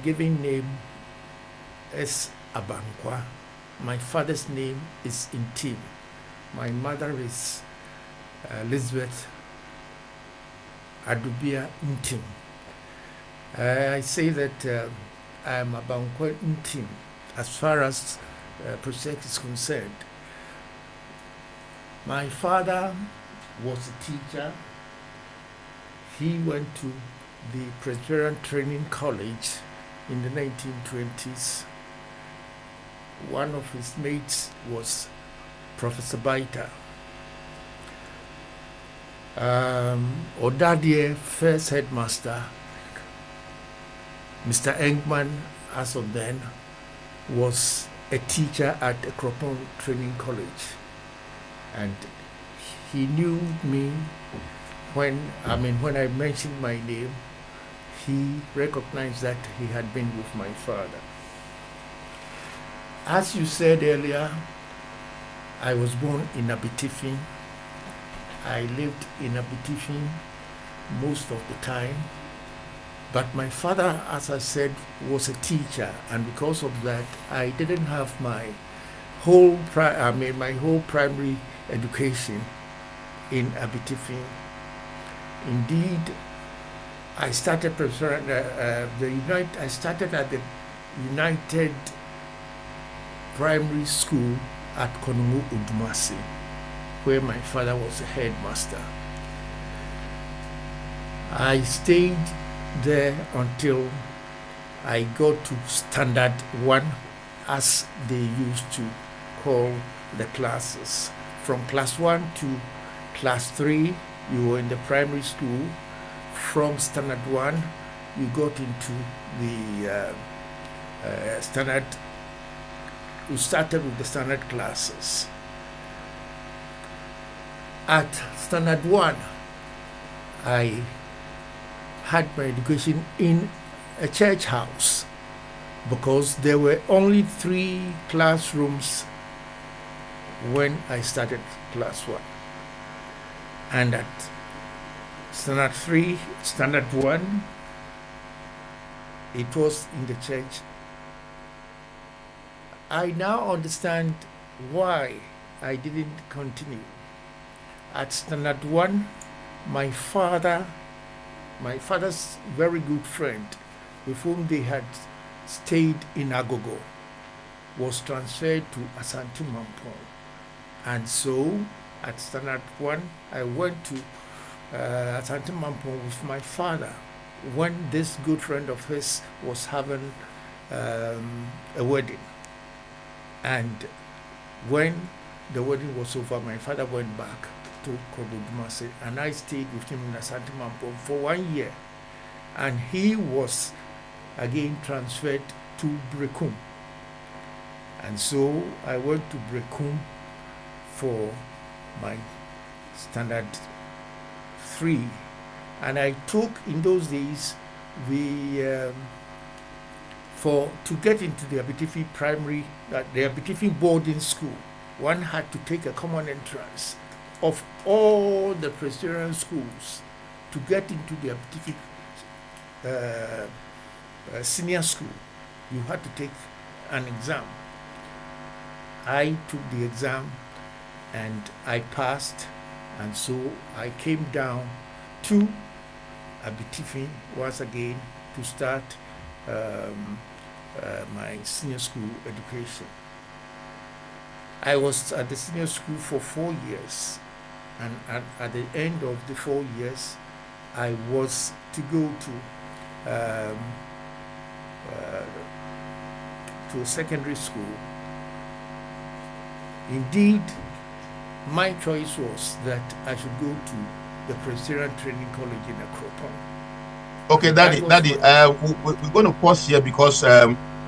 given name is Abankwa. My father's name is Ntim. My mother is Elizabeth Adubia Ntim. I say that I am Abankwa Ntim as far as project is concerned. My father was a teacher. He went to the Presbyterian Training College in the 1920s. One of his mates was Professor Baita. ODADE first headmaster, Mr. Engman, as of then, was a teacher at Ekropon Training College. And he knew me when I mentioned my name. He recognized that he had been with my father. As you said earlier, I was born in Abitifin. I lived in Abitifin most of the time. But my father, as I said, was a teacher, and because of that, I didn't have my whole primary education in Abitifin. Indeed, I started I started at the United Primary School at Konongo Udumasi, where my father was a headmaster. I stayed there until I got to Standard 1, as they used to call the classes. From class 1 to class 3, you were in the primary school. From Standard 1, you got into the standard. You started with the standard classes. At Standard 1, I had my education in a church house because there were only 3 classrooms when I started class 1. And at Standard 3, Standard 1, it was in the church. I now understand why I didn't continue. At Standard 1, my father's very good friend, with whom they had stayed in Agogo, was transferred to Asante Mampong. And so, at Standard 1, I went to Asante Mampong with my father when this good friend of his was having a wedding. And when the wedding was over, my father went back to Kobudumase, and I stayed with him in Asante Mampong for 1 year. And he was again transferred to Brekum. And so I went to Brekum for my Standard 3. And I took, in those days, to get into the Abitifin primary, the Abitifin boarding school, one had to take a common entrance of all the Presbyterian schools to get into the Abitifin senior school. You had to take an exam. I took the exam and I passed, and so I came down to Abitifin once again to start my senior school education. I was at the senior school for 4 years, and at the end of the 4 years, I was to go to secondary school. Indeed, my choice was that I should go to the Presbyterian Training College in Ekropon. Okay, Daddy, we're going to pause here because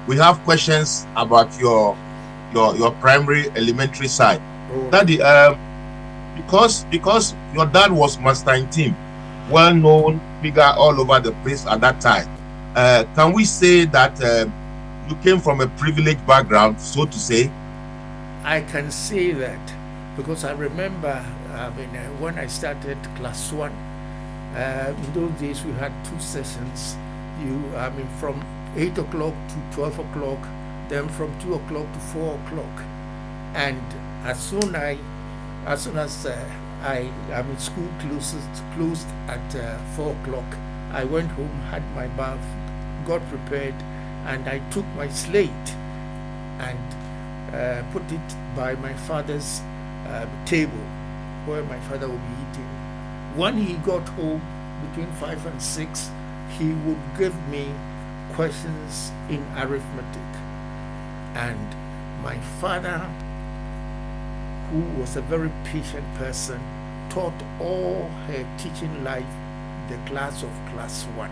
we have questions about your primary elementary side. Oh. Daddy, because your dad was Master Ntim, well-known figure all over the place at that time, can we say that you came from a privileged background, so to say? I can say that because I remember when I started class 1, in those days we had 2 sessions. From 8 o'clock to 12 o'clock, then from 2 o'clock to 4 o'clock. And as soon as school closed at 4 o'clock, I went home, had my bath, got prepared, and I took my slate and put it by my father's table where my father would be eating. When he got home between 5 and 6, he would give me questions in arithmetic. And my father, who was a very patient person, taught all her teaching life the class of class 1.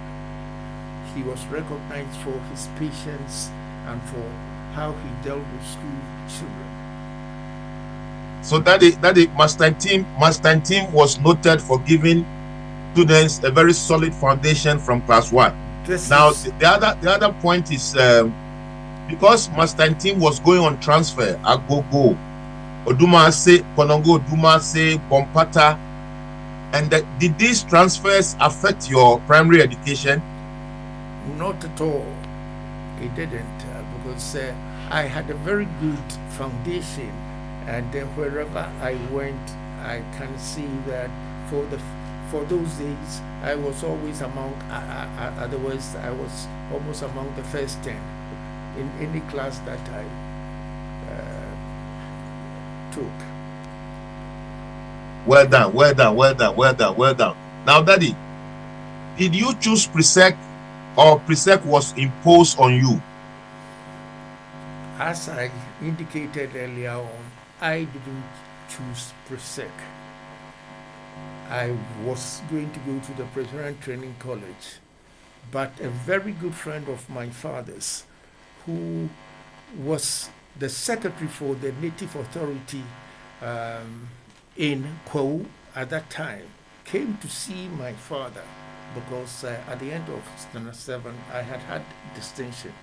He was recognized for his patience and for how he dealt with school children. So Master Ntim was noted for giving students a very solid foundation from class 1. The other point is because Master Ntim was going on transfer, Agogo, Odumase, Konongo, Odumase, Bompata, and did these transfers affect your primary education? Not at all. It didn't, because I had a very good foundation, and wherever I went, I can see that for those days, I was always among. Otherwise, I was almost among the first 10 in any class that I took. Well done. Now, Daddy, did you choose Presec, or Presec was imposed on you? As I indicated earlier on, I didn't choose Presec. I was going to go to the Presbyterian Training College, but a very good friend of my father's, who was the secretary for the Native Authority in Kwawu at that time, came to see my father, because at the end of standard 7, I had distinction.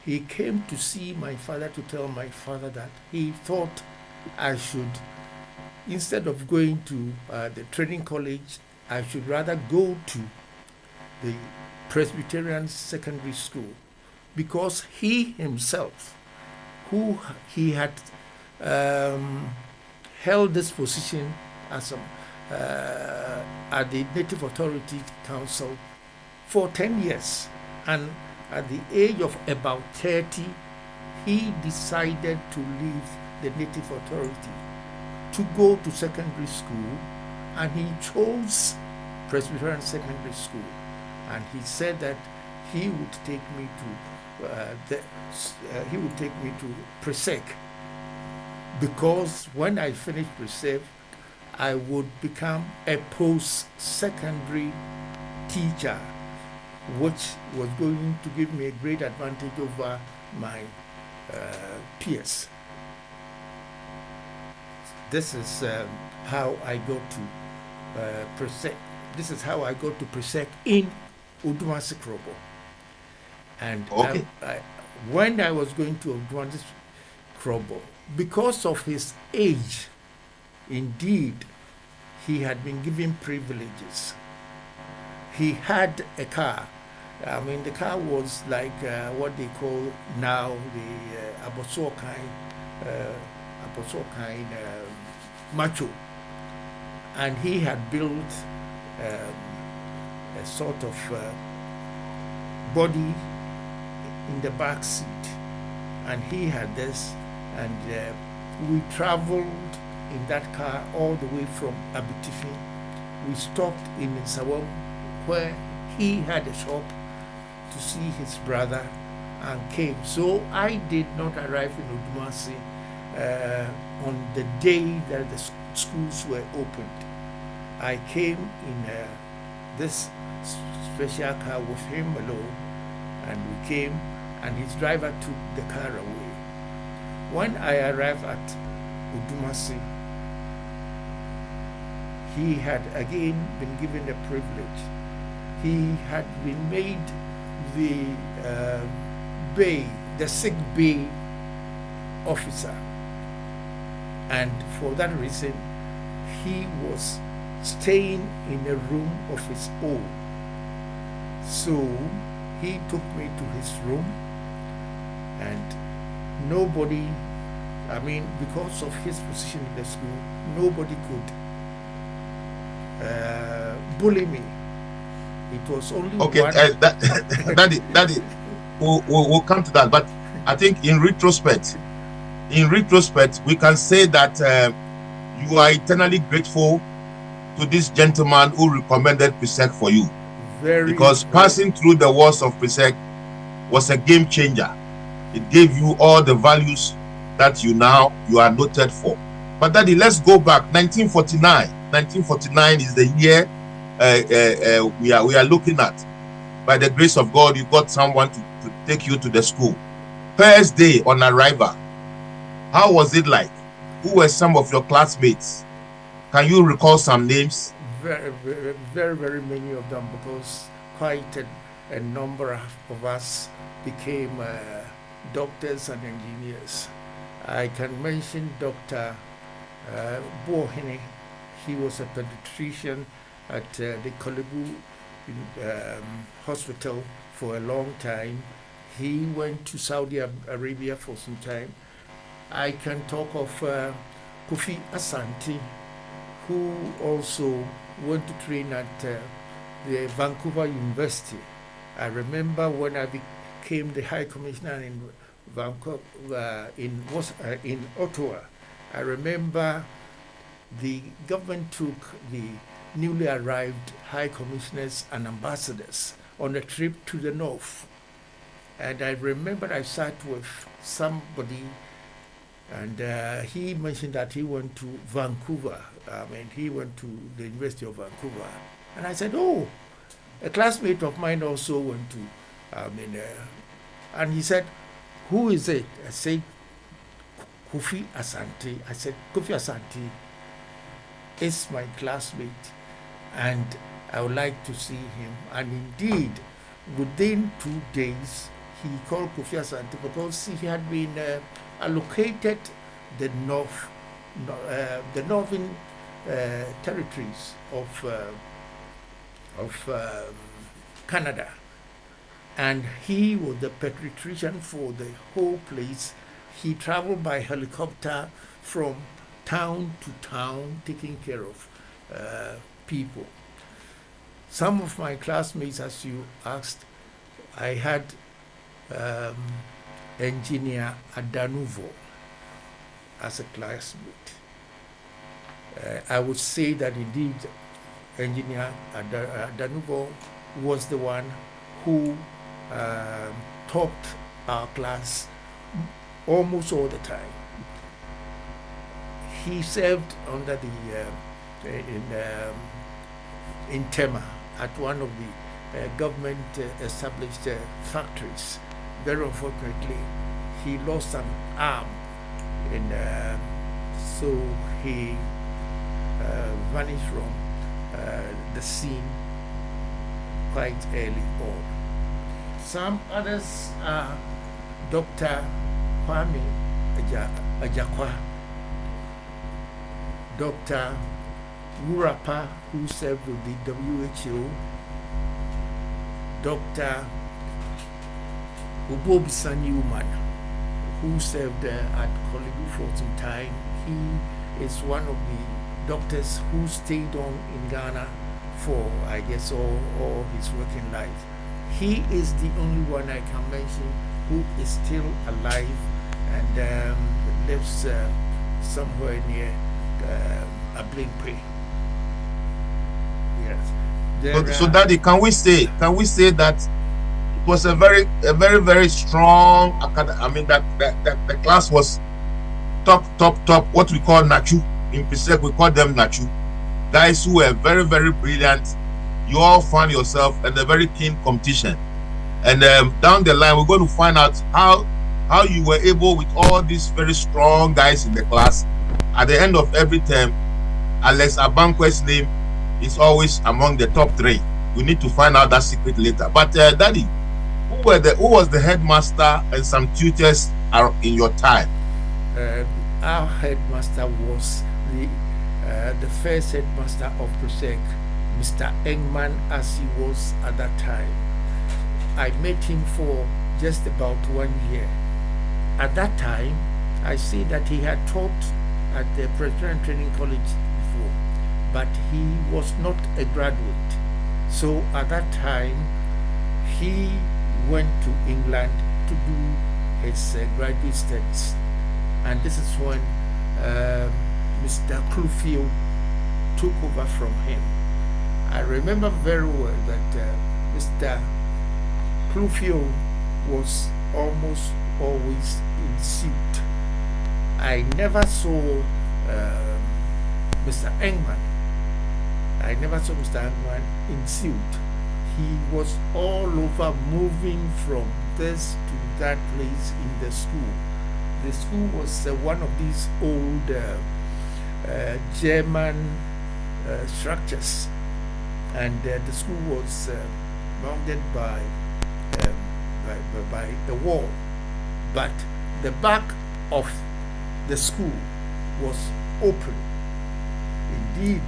He came to see my father to tell my father that he thought I should, instead of going to the training college, I should rather go to the Presbyterian Secondary School, because he himself, who he had held this position as at the Native Authority Council for 10 years, and at the age of about 30, he decided to leave the Native Authority to go to secondary school, and he chose Presbyterian Secondary School, and he said that he would take me to Presec, because when I finished Presec, I would become a post-secondary teacher, which was going to give me a great advantage over my peers. This is how I got to Presec. This is how I got to Presec in Odumase Krobo. And okay. When I was going to Odumase Krobo, because of his age, indeed, he had been given privileges. He had a car. I mean, the car was like what they call now the Abosokai Macho. And he had built a sort of body in the back seat. And he had this, and we traveled in that car all the way from Abitifi. We stopped in Nsawam, where he had a shop, to see his brother, and came. So I did not arrive in Odumase on the day that the schools were opened. I came in this special car with him alone, and we came, and his driver took the car away. When I arrived at Odumase, he had again been given a privilege. He had been made the sick bay officer, and for that reason, he was staying in a room of his own. So he took me to his room, and nobody, I mean, because of his position in the school, nobody could bully me. It was only Okay, one. Daddy, we'll come to that. But I think in retrospect, we can say that you are eternally grateful to this gentleman who recommended PSEC for you. Because passing through the walls of PSEC was a game changer. It gave you all the values that you are noted for. But Daddy, let's go back. 1949. 1949 is the year we are looking at. By the grace of God, you got someone to take you to the school. First day on arrival, how was it like? Who were some of your classmates? Can you recall some names? Very, very, very many of them, because quite a number of us became doctors and engineers. I can mention Dr. Bohene. He was a pediatrician at the Kolebu hospital for a long time. He went to Saudi Arabia for some time. I can talk of Kofi Asante, who also went to train at the Vancouver University. I remember when I became the High Commissioner in Vancouver, in Ottawa, I remember the government took the newly arrived High Commissioners and Ambassadors on a trip to the north. And I remember I sat with somebody, and he mentioned that he went to Vancouver. He went to the University of Vancouver. And I said, oh, a classmate of mine also went to, and he said, who is it? I said, Kofi Asante. I said, Kofi Asante is my classmate, and I would like to see him. And indeed, within 2 days, he called Kofi Asante because he had been allocated the northern territories of Canada, and he was the pediatrician for the whole place. He traveled by helicopter from town to town, taking care of people. Some of my classmates, as you asked, I had Engineer Adanuvo as a classmate. I would say that indeed Engineer Adanuvo was the one who taught our class almost all the time. He served under the in Ntim at one of the government established factories. Very unfortunately, he lost an arm, and so he vanished from the scene quite early on. Some others are Dr. Kwame Ajakwa, Dr. Wurapa, who served with the WHO, Dr. Ubobisa Newman, who served at Kolebu for some time. He is one of the doctors who stayed on in Ghana for, I guess, all his working life. He is the only one I can mention who is still alive and lives somewhere near Abankwa. Yes. So, Daddy, can we say that it was a very, very strong academy? I mean, that the class was top. What we call Nachu in PSEC, we call them Nachu. Guys who were very, very brilliant. You all found yourself in a very keen competition, and down the line we're going to find out how you were able, with all these very strong guys in the class, at the end of every term, Alex Abankwa's name is always among the top 3. We need to find out that secret later. But Daddy, who was the headmaster and some tutors in your time? Our headmaster was the first headmaster of PSEC, Mr. Engman, as he was at that time. I met him for just about 1 year. At that time, I see that he had taught at the Presbyterian Training College before, but he was not a graduate. So at that time, he went to England to do his graduate studies. And this is when Mr. Clufield took over from him. I remember very well that Mr. Clufield was almost always in suit. I never saw Mr. Engman. I never saw Mr. Engman in suit. He was all over, moving from this to that place in the school. The school was one of these old German structures, and the school was bounded by a wall, but the back of the school was open. Indeed,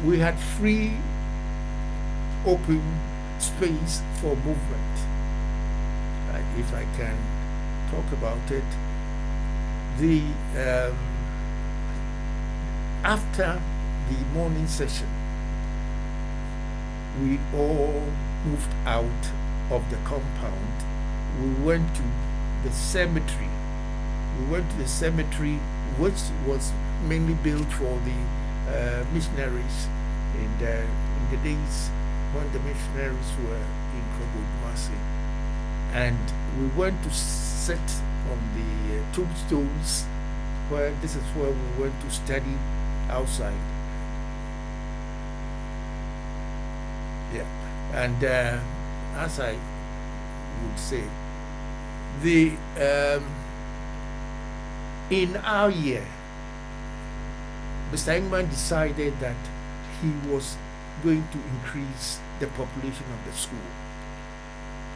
we had free, open space for movement. If I can talk about it, the after the morning session, we all moved out of the compound. We went to the cemetery. Which was mainly built for the missionaries in the days when the missionaries were in Kogomasi. And we went to sit on the tombstones, where this is where we went to study outside. Yeah, and as I would say, the in our year, Mr. Engman decided that he was going to increase the population of the school.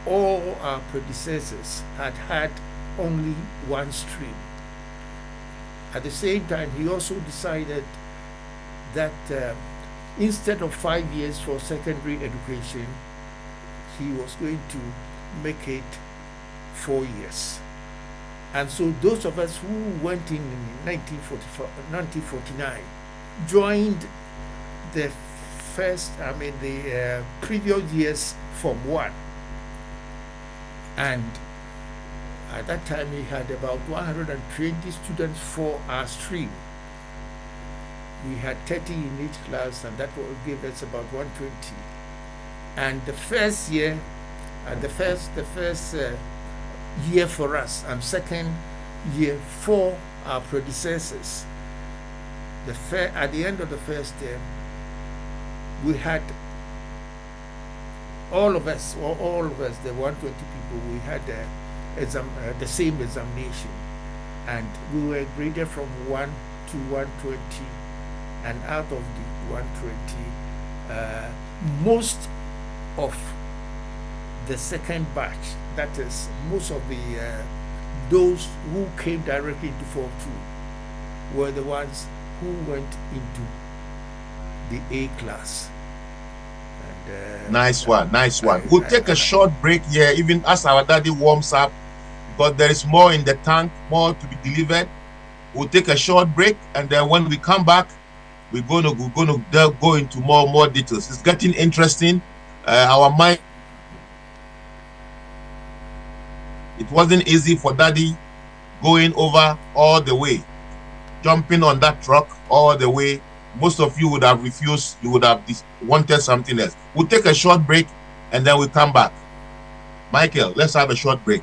All our predecessors had only one stream. At the same time, he also decided that instead of 5 years for secondary education, he was going to make it 4 years. And so those of us who went in 1949 joined the previous year's Form 1. And at that time, we had about 120 students for our stream. We had 30 in each class, and that will give us about 120. And the first year, the first year for us, and second year for our predecessors, at the end of the first year, we had all of us, the 120 people, we had the same examination, and we were graded from 1 to 120, and out of the 120, most of the second batch, that is, most of those who came directly into Form 2 were the ones who went into the A class. Nice one. We'll take a short break here, even as our daddy warms up, because there is more in the tank, more to be delivered. We'll take a short break, and then when we come back, we're going to go into more details. It's getting interesting. Our mind. It wasn't easy for daddy going over all the way, jumping on that truck all the way. Most of you would have refused. You would have wanted something else. We'll take a short break, and then we'll come back. Michael, let's have a short break.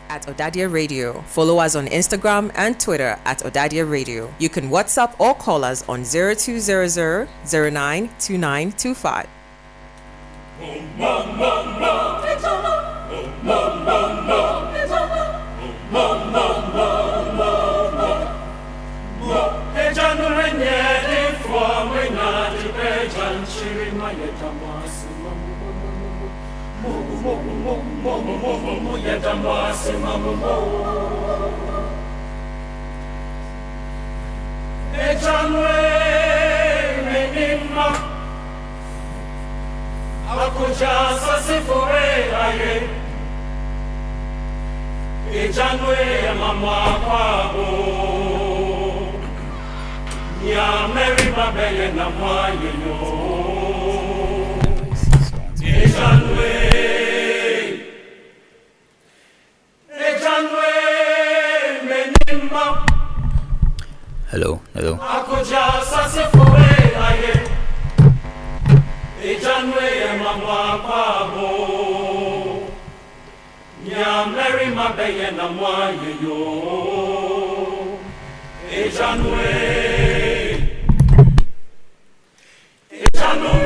At ODADE Radio. Follow us on Instagram and Twitter at ODADE Radio. You can WhatsApp or call us on 0200 092925. Ejanwe Akoja sasifuwe aye Ejanwe mama kwabo Ya Mary babeye na mwaye yo Ejanwe menimba Hello. Akoja sasifuwe aye Ejanwe mama kwabo Nya Mary mabeye na mwaye yo Ejanwe Ejanwe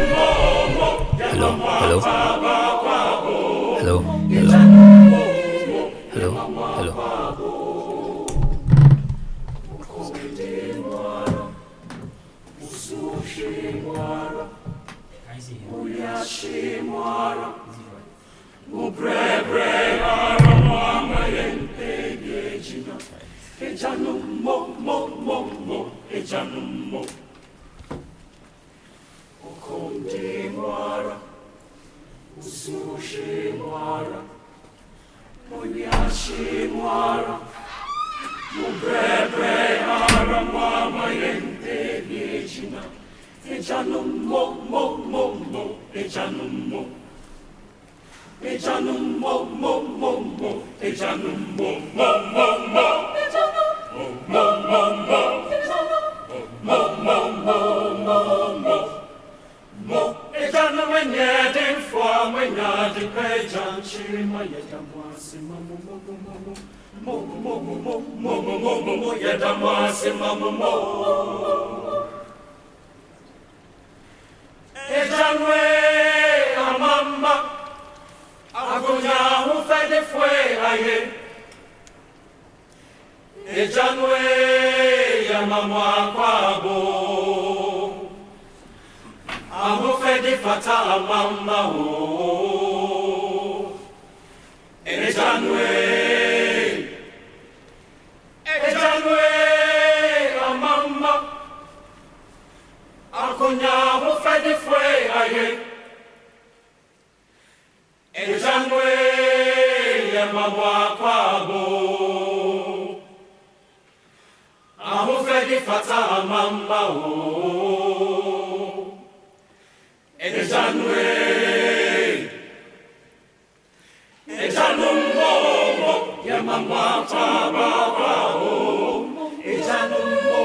amamba Agonya ufede fwe aye Ejanwe ya mama kwabo Ahufede fata amamba ho Ejanwe amamba Agonya ufede fwe aye Ejanwe ya mama kwabo Ahufedi fata amamba o Ejanwe Ejanumbo ya mama kwabo Ejanumbo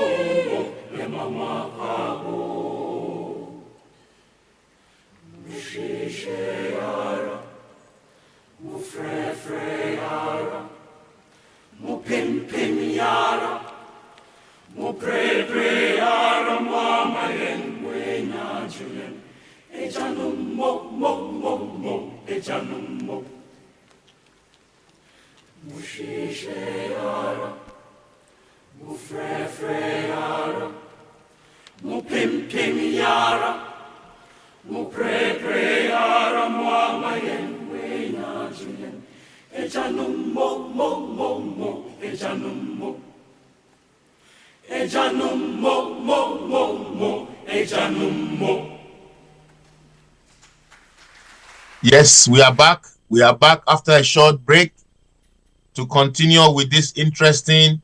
ya mama kwabo Mushishe yara Mufrefre yara Mupimpim yara Muprebre yara Mama yenwe nyajuyen Ejanum mo Ejanum mo Mushishe yara Mufrefre yara Mupimpim yara Muprebre yara Mama yenwe nyajuyen Ejanum mo Ejanum mo Ejanum mo Ejanum mo. Yes, we are back. We are back after a short break to continue with this interesting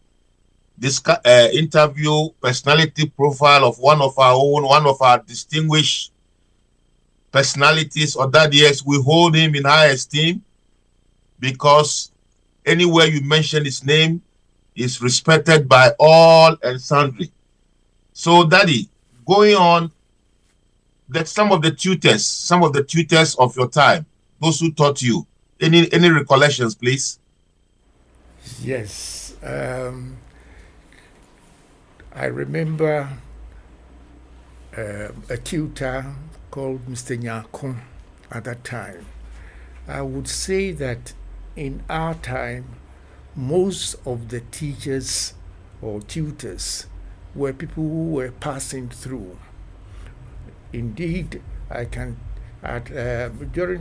interview personality profile of one of our distinguished personalities. ODADE3, we hold him in high esteem because anywhere you mention his name is respected by all and sundry. So, Daddy, going on, that some of the tutors of your time, those who taught you, any recollections, please? Yes. I remember a tutor called Mr. Nyako at that time. I would say that in our time, most of the teachers or tutors were people who were passing through. Indeed, during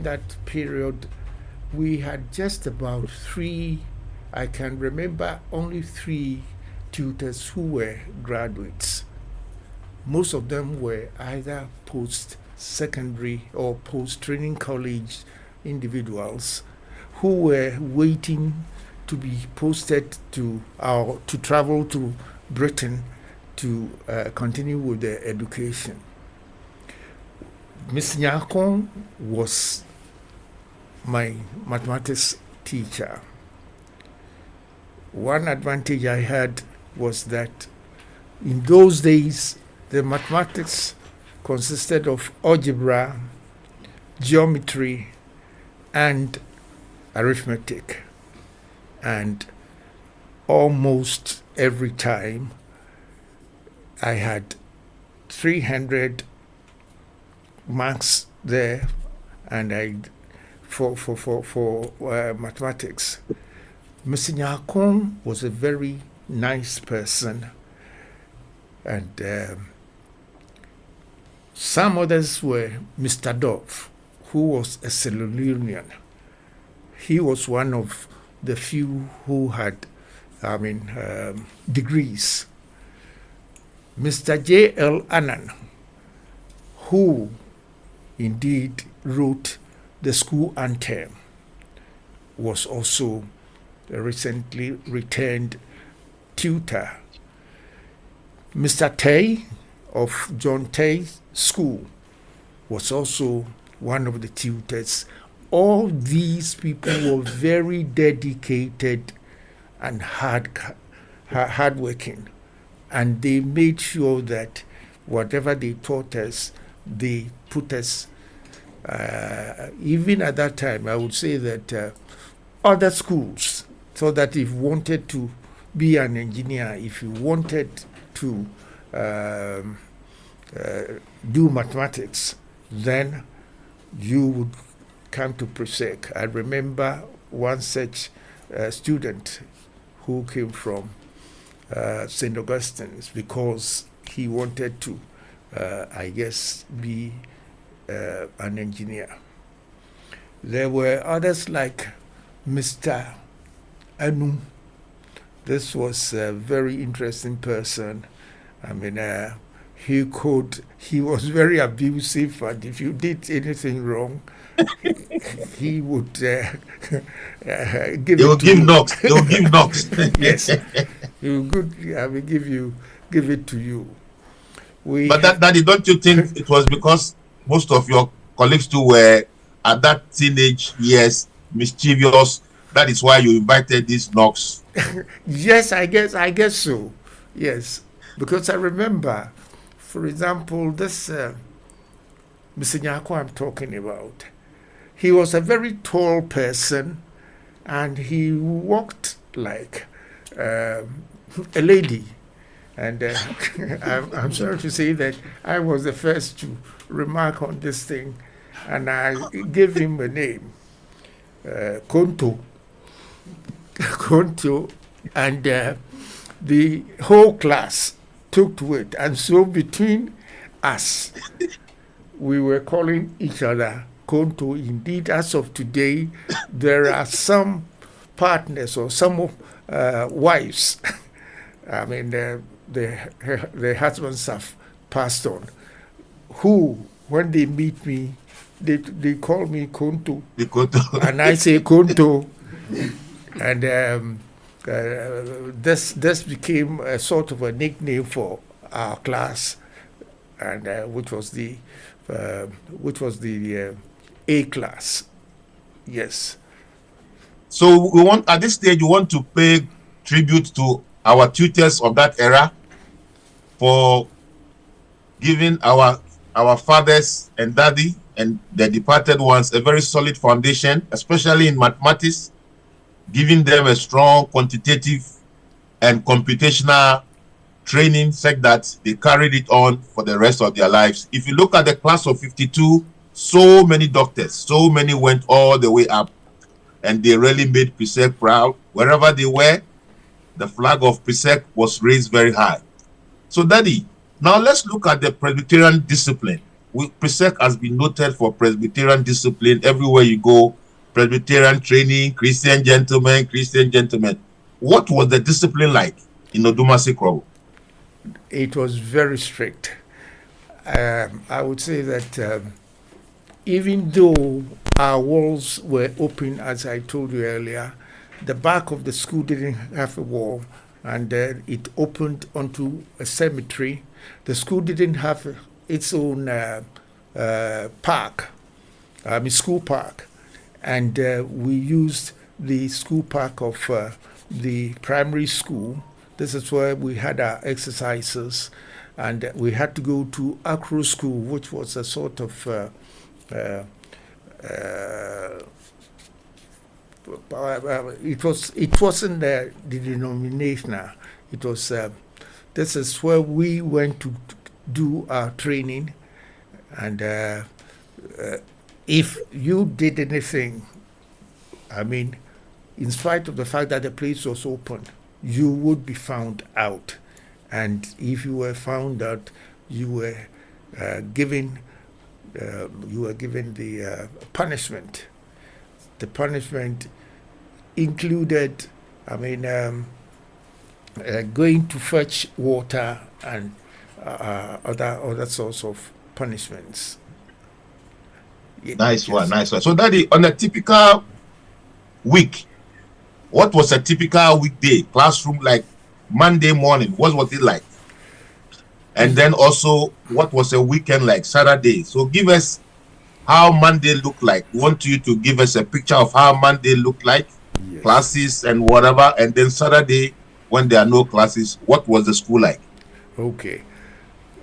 that period, we had just about three, I can remember only 3 tutors who were graduates. Most of them were either post secondary or post-training college individuals who were waiting to be posted to travel to Britain to continue with their education. Ms. Nyakon was my mathematics teacher. One advantage I had was that in those days, the mathematics consisted of algebra, geometry, and arithmetic. And almost every time I had 300 marks there, and for mathematics. Mr. Nyakon was a very nice person, and some others were Mr. Dove, who was a Cellularian. He was one of the few who had, degrees. Mr. J.L. Annan, who indeed wrote the school anthem, was also a recently returned tutor. Mr. Tay of John Tay's school was also one of the tutors. All these people were very dedicated and hardworking, and they made sure that whatever they taught us, they put us, even at that time, I would say that other schools, so that if you wanted to be an engineer, if you wanted to do mathematics, then you would come to Presec. I remember one such student who came from St. Augustine's because he wanted to, be an engineer. There were others like Mr. Anu. This was a very interesting person. He was very abusive, and if you did anything wrong, he would give knocks. He will give knocks. Yes, he would give it to you. But Daddy, don't you think it was because most of your colleagues too were at that teenage years mischievous? That is why you invited these knocks. Yes, I guess so. Yes, because I remember, for example, this Mr. Nyako I'm talking about. He was a very tall person, and he walked like a lady. And I'm sorry to say that I was the first to remark on this thing, and I gave him a name, Konto. Konto, and the whole class took to it. And so between us, we were calling each other Konto. Indeed, as of today, there are some partners or some wives, their husbands have passed on, who, when they meet me, they call me Konto. And I say Konto. And this became a sort of a nickname for our class, and which was the A class. Yes. So we want, at this stage, we want to pay tribute to our tutors of that era for giving our fathers and daddy and the departed ones a very solid foundation, especially in mathematics, giving them a strong quantitative and computational training such that they carried it on for the rest of their lives. If you look at the class of 52, so many doctors, so many went all the way up, and they really made Presec proud. Wherever they were, the flag of Presec was raised very high. So, Daddy, now let's look at the Presbyterian discipline. Presec has been noted for Presbyterian discipline. Everywhere you go, Presbyterian training, Christian gentlemen. What was the discipline like in Odumasi Krobo? It was very strict. I would say that even though our walls were open, as I told you earlier, the back of the school didn't have a wall, and it opened onto a cemetery. The school didn't have its own park, school park, and we used the school park of the primary school. This is where we had our exercises, and we had to go to Acro School, which was a sort of it wasn't the denominational. It was this is where we went to do our training, and if you did anything, I mean, in spite of the fact that the place was open, you would be found out, and if you were found out, you were given the punishment. The punishment included, going to fetch water and other sorts of punishments. Nice one. So, Daddy, on a typical week, what was a typical weekday classroom like? Monday morning, what was it like? And then also, what was a weekend like, Saturday? So give us how Monday looked like. We want you to give us a picture of how Monday looked like, yes. Classes and whatever. And then Saturday, when there are no classes, what was the school like? Okay.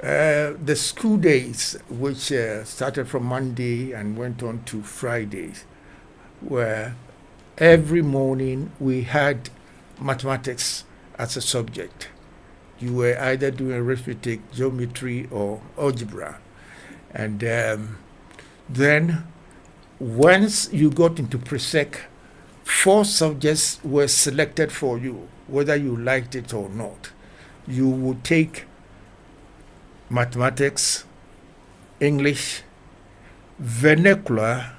The school days, which started from Monday and went on to Fridays, were every morning we had mathematics as a subject. You were either doing arithmetic, geometry, or algebra. And then once you got into pre-sec, 4 subjects were selected for you, whether you liked it or not. You would take mathematics, English, vernacular,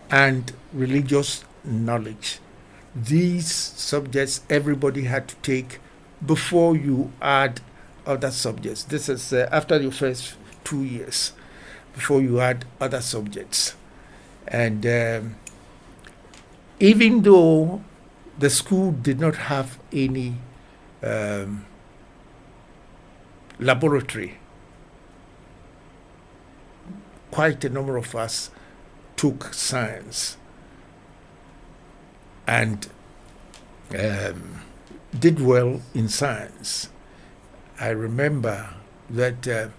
and religious knowledge. These subjects everybody had to take before you add other subjects. This is after your first 2 years, before you add other subjects. And even though the school did not have any laboratory, quite a number of us took science and did well in science. I remember that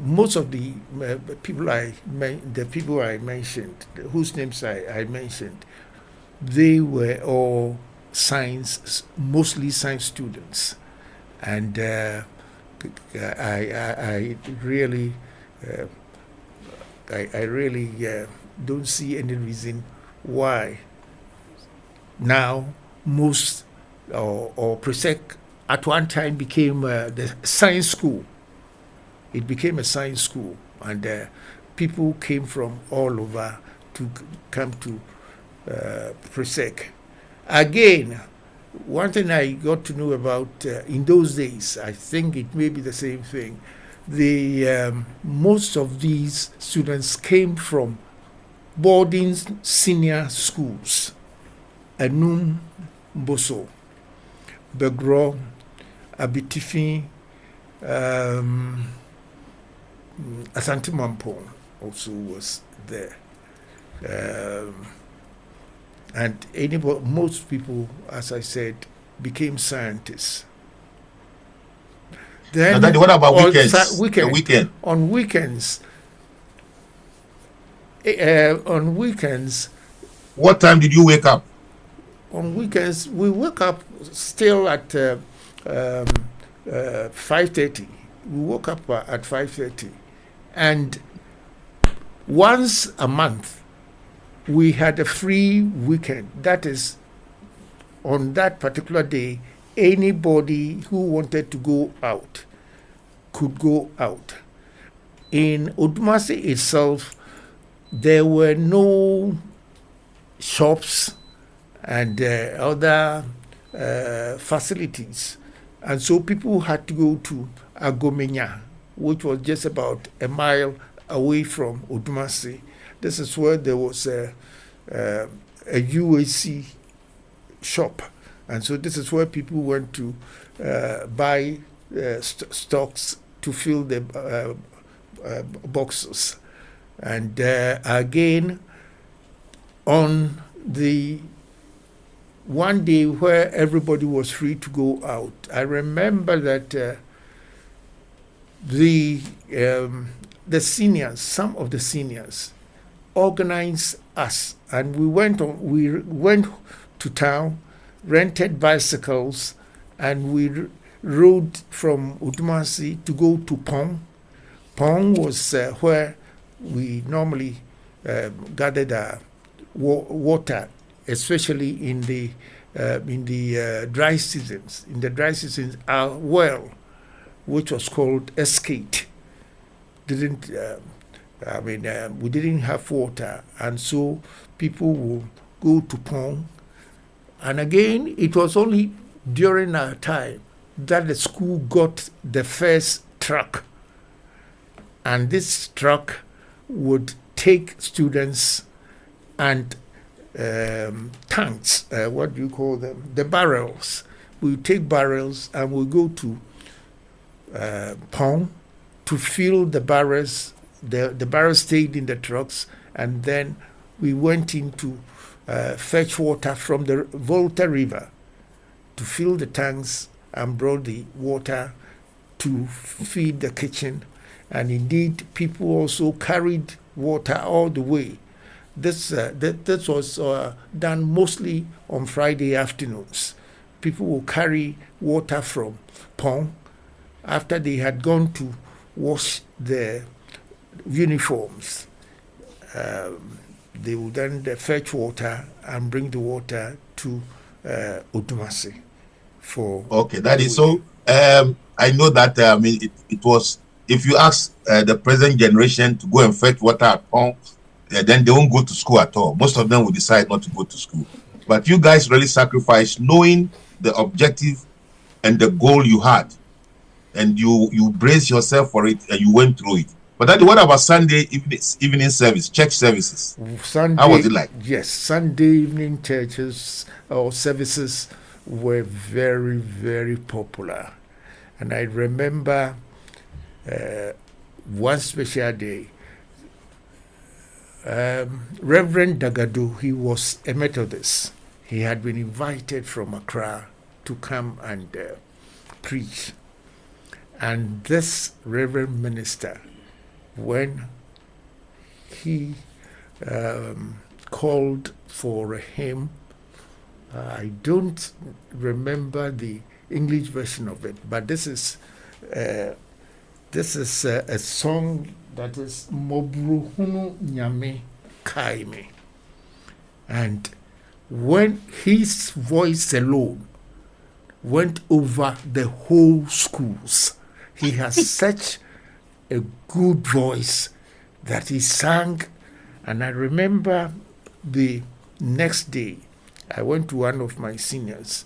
most of the people I mentioned, whose names I mentioned, they were all mostly science students, and I really don't see any reason why now most or pre-sec at one time became the science school. It became a science school, and people came from all over to come to pre-sec. Again, one thing I got to know about in those days, I think it may be the same thing. Most of these students came from boarding senior schools, Ntim, Boso, Begro, Abitifi, Asante Mampong also was there. And most people, as I said, became scientists. Then, Daddy, what about weekends? On weekends. What time did you wake up? On weekends, we woke up still at 5:30. We woke up at 5:30, and once a month, we had a free weekend. That is, on that particular day, anybody who wanted to go out could go out. In Odumasi itself, there were no shops and other facilities, and so people had to go to Agomenya which was just about a mile away from Odumasi. This is where there was a UAC shop, and so this is where people went to buy stocks to fill the boxes. And again, on the one day where everybody was free to go out, I remember that the seniors, some of the seniors, organized us, and we went to town, rented bicycles, and we rode from Udumasi to go to Pong. Pong was where we normally gathered water, especially in the dry seasons. In the dry seasons, our well, which was called Escate, didn't. We didn't have water, and so people would go to Pong. And again, it was only during our time that the school got the first truck, and this truck would take students and tanks, what do you call them? The barrels. We would take barrels and we go to Pong to fill the barrels. The barrels stayed in the trucks, and then we went in to fetch water from the Volta River to fill the tanks and brought the water to feed the kitchen. And indeed, people also carried water all the way. This was done mostly on Friday afternoons. People will carry water from Pong after they had gone to wash their uniforms. They would then fetch water and bring the water to Odumasi for. Okay, that is so. I know that. It was. If you ask the present generation to go and fetch water at home, then they won't go to school at all. Most of them will decide not to go to school. But you guys really sacrificed, knowing the objective and the goal you had, and you braced yourself for it, and you went through it. But Daddy, what about Sunday evening service, church services? Sunday, how was it like? Yes, Sunday evening churches or services were very, very popular. And I remember one special day, Reverend Dagadu, he was a Methodist. He had been invited from Accra to come and preach. And this Reverend minister, when he called for him, I don't remember the English version of it, but this is a song that is Mobruhunu Nyame Kaime. And when his voice alone went over the whole schools, he has such a good voice that he sang. And I remember the next day, I went to one of my seniors.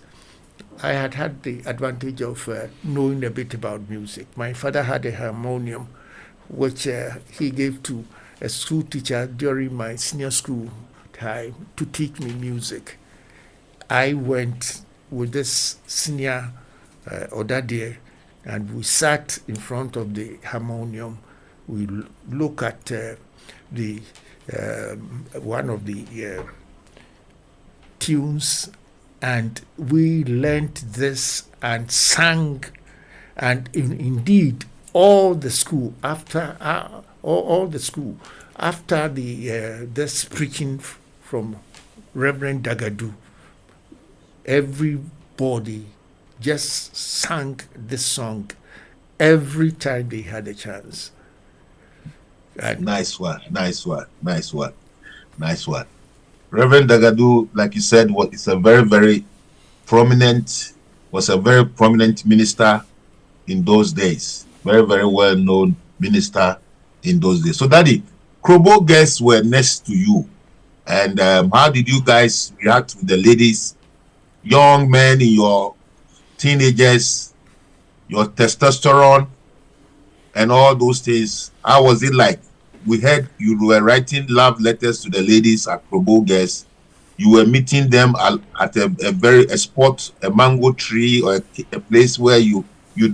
I had the advantage of knowing a bit about music. My father had a harmonium, which he gave to a school teacher during my senior school time to teach me music. I went with this senior ODADE, and we sat in front of the harmonium. We look at the one of the tunes, and we learned this and sang, and indeed all the school after this preaching from Reverend Dagadu, everybody just sang this song every time they had a chance. And Nice one. Reverend Dagadu, like you said, was a very prominent minister in those days. Very well known minister in those days. So, Daddy, Krobo guests were next to you, and how did you guys react with the ladies, young men, in your teenagers, your testosterone, and all those things. How was it like? We heard you were writing love letters to the ladies at Probo Girls. You were meeting them at a spot, a mango tree, or a place where you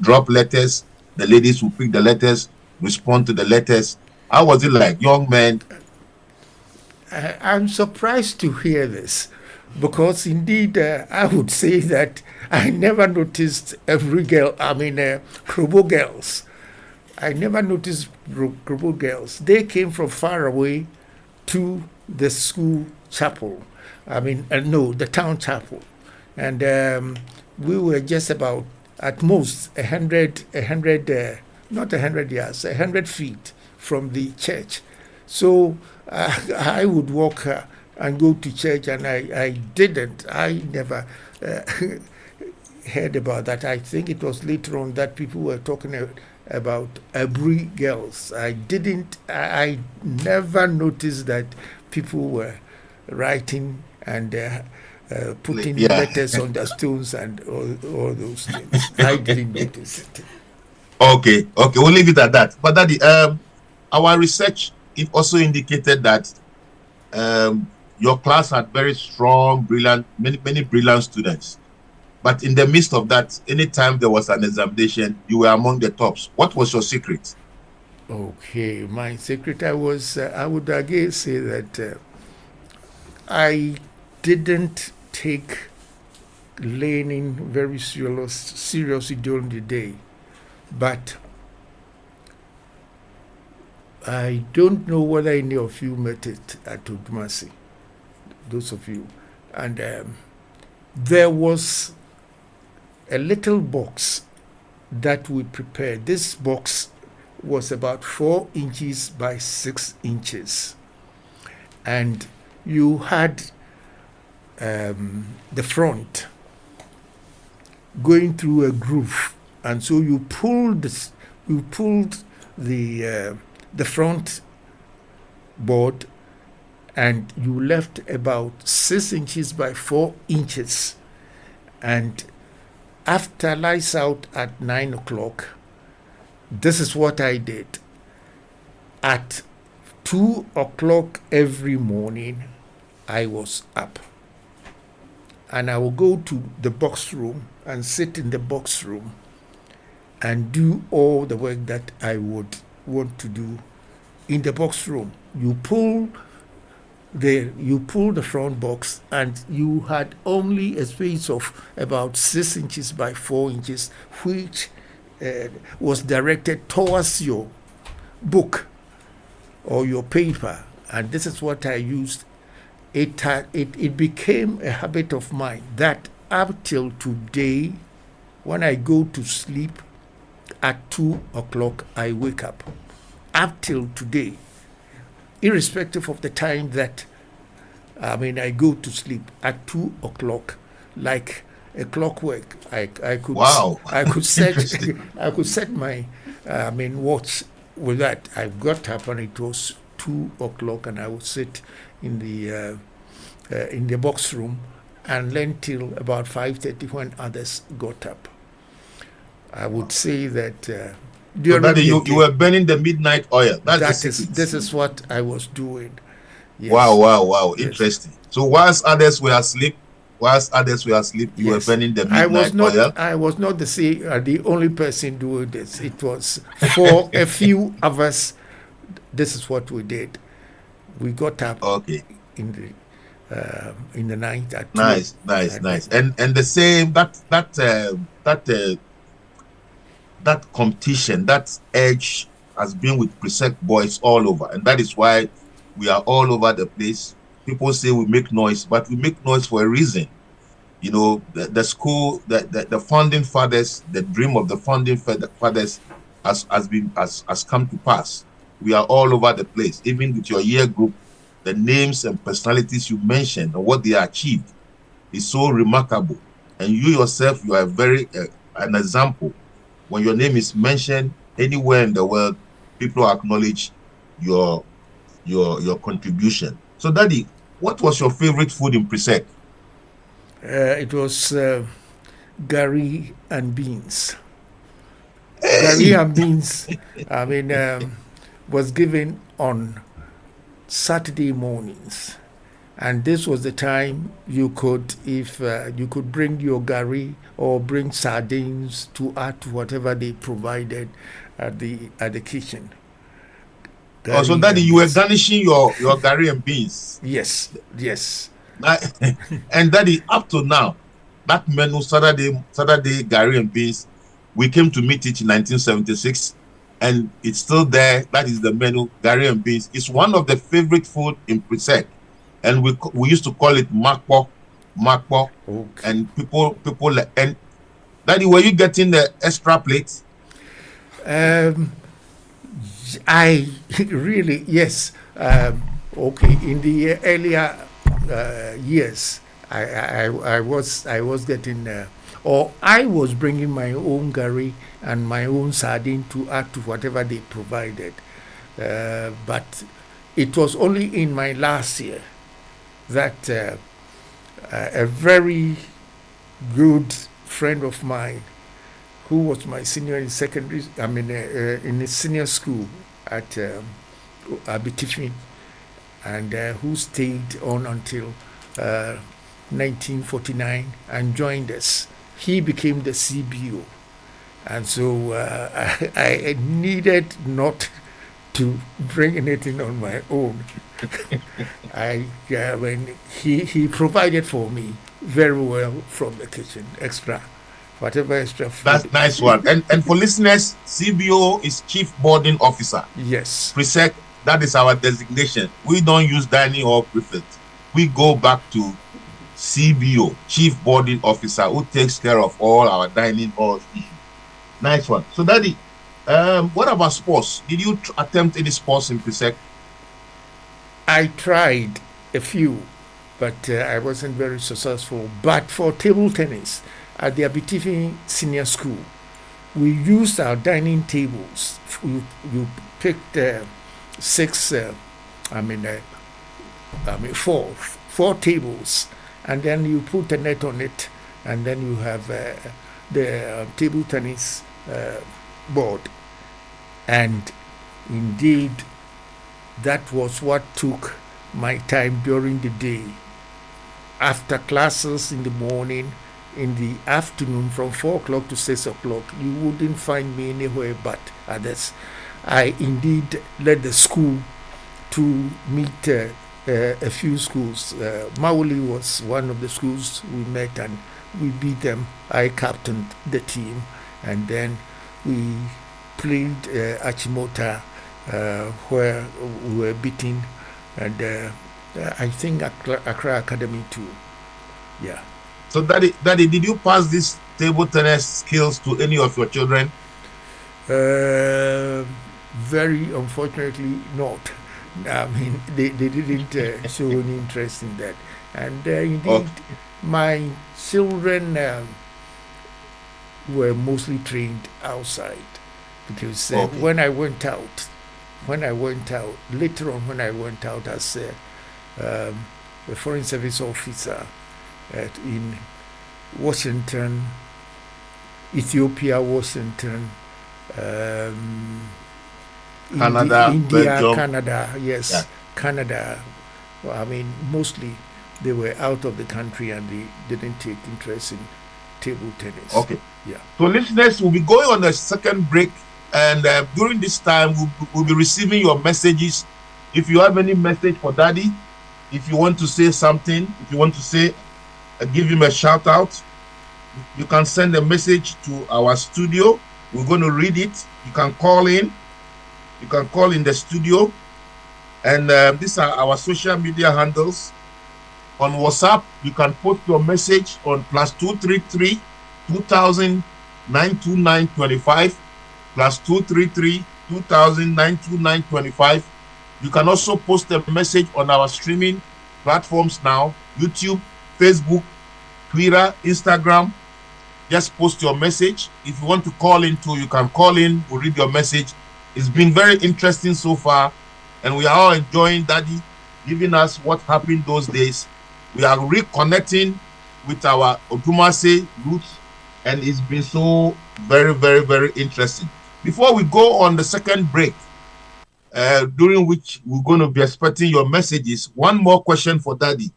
drop letters. The ladies will pick the letters, respond to the letters. How was it like, young men? I'm surprised to hear this, because indeed I would say that I never noticed Probo girls. I never noticed Probo girls. They came from far away to the school chapel. The town chapel. And we were just about, at most, 100 yards, 100 feet from the church. So I would walk and go to church, and I never heard about that. I think it was later on that people were talking about Abri girls. I never noticed that people were writing and putting letters on the stones and all those things. I didn't notice it. Okay, we'll leave it at that. But Daddy, our research, it also indicated that your class had very strong, brilliant, many brilliant students. But in the midst of that, anytime there was an examination, you were among the tops. What was your secret? Okay, my secret, I would again say that I didn't take learning very seriously during the day, but I don't know whether any of you met it at Udmasi, those of you, and there was a little box that we prepared. This box was about 4 inches by 6 inches, and you had the front going through a groove, and so you pulled the front board, and you left about 6 inches by 4 inches, and after lights out at 9 o'clock, this is what I did. At 2 o'clock every morning, I was up, and I will go to the box room and sit in the box room and do all the work that I would want to do in the box room. You pull the front box, and you had only a space of about 6 inches by 4 inches, which was directed towards your book or your paper, and this is what I used. It became a habit of mine that up till today, when I go to sleep at 2 o'clock, I wake up. Up till today, irrespective of the time that I go to sleep, at 2 o'clock, like a clockwork. I could Wow. I could set my watch with that. I got up and it was 2 o'clock, and I would sit in the box room and learn till about 5:30 when others got up. I would say that So you were burning the midnight oil. This is what I was doing. Yes. Wow. Yes. Interesting. So whilst others were asleep, you were burning the midnight oil. I was not the only person doing this. It was for a few of us. This is what we did. We got up in the night at 2. Nice. And the same that competition, that edge has been with Presec boys all over, and that is why we are all over the place. People say we make noise, but we make noise for a reason. You know, the school, the founding fathers, the dream of the founding fathers has come to pass. We are all over the place, even with your year group. The names and personalities you mentioned and what they achieved is so remarkable. And you yourself, you are very an example. When your name is mentioned anywhere in the world, people acknowledge your contribution. So, Daddy, what was your favorite food in Presec? It was curry and beans. Gari and beans, was given on Saturday mornings. And this was the time you could, if you could bring your gari or bring sardines to add to whatever they provided at the kitchen. So Daddy, you were garnishing your gari and beans. Yes. And Daddy, up to now, that menu, Saturday gari and beans, we came to meet it in 1976, and it's still there. That is the menu, gari and beans. It's one of the favorite food in Presec, and we used to call it makpo. Okay. And people and Daddy, were you getting the extra plates? I really, yes. Okay, in the earlier years, I was getting, or I was bringing my own gari and my own sardine to add to whatever they provided. But it was only in my last year that a very good friend of mine, who was my senior in secondary, in the senior school at Abankwa, and who stayed on until 1949 and joined us. He became the CBO, and so I needed not to bring anything on my own. When he provided for me very well from the kitchen, whatever extra food. That's nice one. And for listeners, CBO is Chief Boarding Officer. Yes. Presec, that is our designation. We don't use dining hall prefect. We go back to CBO, Chief Boarding Officer, who takes care of all our dining halls. Nice one. So Daddy, what about sports? Did you attempt any sports in Presec? I tried a few, but I wasn't very successful. But for table tennis, at the Abankwa Senior School, we used our dining tables. You picked four tables, and then you put a net on it, and then you have the table tennis board. And indeed, that was what took my time during the day. After classes in the morning, in the afternoon from 4 o'clock to 6 o'clock, you wouldn't find me anywhere but others. I indeed led the school to meet a few schools. Mauli was one of the schools we met, and we beat them. I captained the team, and then we played Achimota, where we were beaten, and I think Accra Academy too. Yeah. So Daddy, did you pass these table tennis skills to any of your children? Very unfortunately not. I mean, they didn't show any interest in that. And indeed, my children were mostly trained outside, because when I went out, later on when I went out as a foreign service officer in Washington, Ethiopia, Washington, Canada, India, Belgium. Canada, yes, Yeah. Canada. Well, I mean, mostly they were out of the country and they didn't take interest in table tennis. Okay. Yeah. So listeners, we'll be going on a second break, and during this time, we'll be receiving your messages. If you have any message for Daddy, if you want to say something, if you want to say, give him a shout out, you can send a message to our studio. We're going to read it. You can call in. You can call in the studio. And these are our social media handles. On WhatsApp, you can post your message on +233 2000 92925, +233 2000 92925. You can also post a message on our streaming platforms now: YouTube, Facebook, Twitter, Instagram. Just post your message. If you want to call in too, you can call in. We'll read your message. It's been very interesting so far, and we are all enjoying Daddy giving us what happened those days. We are reconnecting with our Otumase roots, and it's been so very, very, very interesting. Before we go on the second break, during which we're going to be expecting your messages, one more question for Daddy.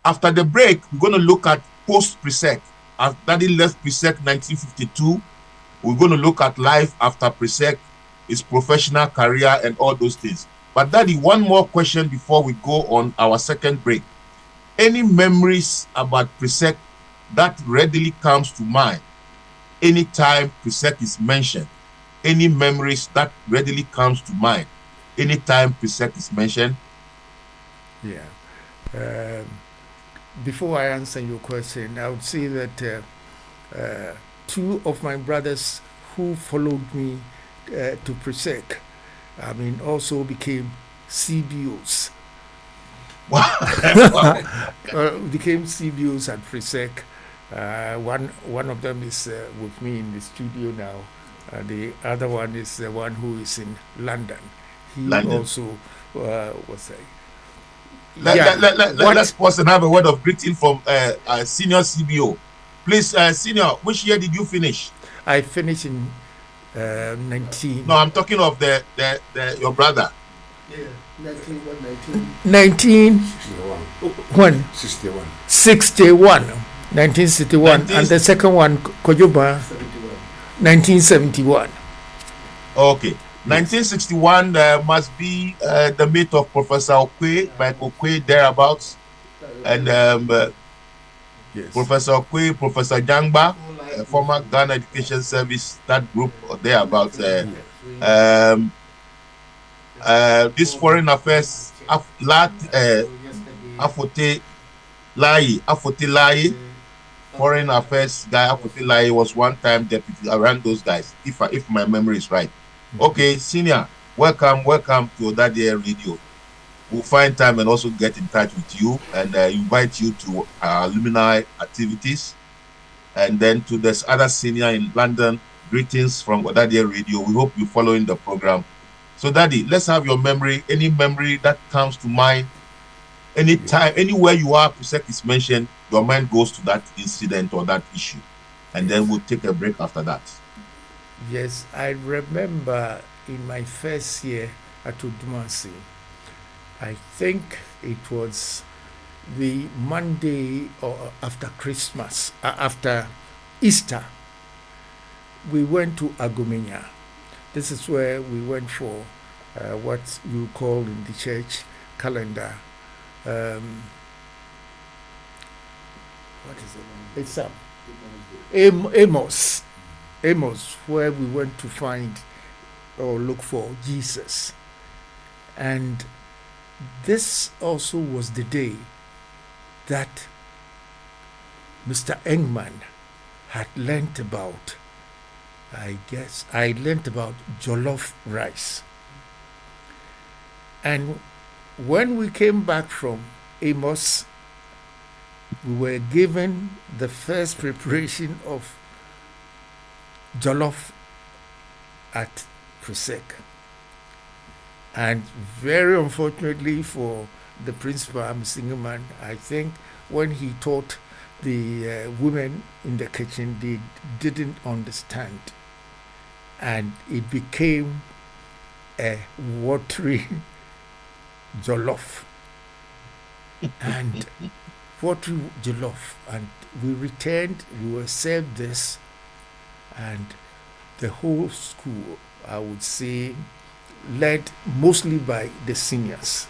After the break, we're going to look at post-PRESEC. As Daddy left PRESEC 1952, we're going to look at life after PRESEC, his professional career and all those things. But Daddy, one more question before we go on our second break. Any memories about PRESEC that readily comes to mind anytime PRESEC is mentioned? Any memories that readily comes to mind anytime PRESEC is mentioned? Yeah. Before I answer your question, I would say that two of my brothers who followed me to PRESEC, also became CBOs. Became CBOs at PRESEC. One of them is with me in the studio now. The other one is the one who is in London. He also was let's pause and have a word of greeting from senior CBO. Please, senior, which year did you finish? I finished in 19. No, I'm talking of your brother. Yeah, 19. When? 61. 1961. And the second one, Kojuba. 1971. Okay. 1961 must be the mate of Professor Okwe, Michael Okwe, thereabouts. And yes. Professor Okwe, Professor Jangba, former Ghana Education Service, that group thereabouts. This foreign affairs, Afote Lai, foreign affairs guy, Afote Lai was one time deputy around those guys, if my memory is right. Okay, senior, welcome to ODADE Radio. We'll find time and also get in touch with you and invite you to our alumni activities. And then to this other senior in London, greetings from ODADE Radio. We hope you're following the program. So, Daddy, let's have your memory, any memory that comes to mind. Anytime, anywhere you are, PRESEC is mentioned, your mind goes to that incident or that issue. And then we'll take a break after that. Yes, I remember in my first year at Udumasi, I think it was the Monday or after Christmas, after Easter, we went to Agumenya. This is where we went for what you call in the church calendar. What is it? It's Amos, where we went to find or look for Jesus. And this also was the day that Mr. Engman had learnt about, I learnt about jollof rice. And when we came back from Amos, we were given the first preparation of jollof at PRESEC. And very unfortunately for the principal, I'm a single man, I think when he taught the women in the kitchen, they didn't understand. And it became a watery jollof. And watery jollof. And we returned, we were served this, and the whole school, I would say, led mostly by the seniors,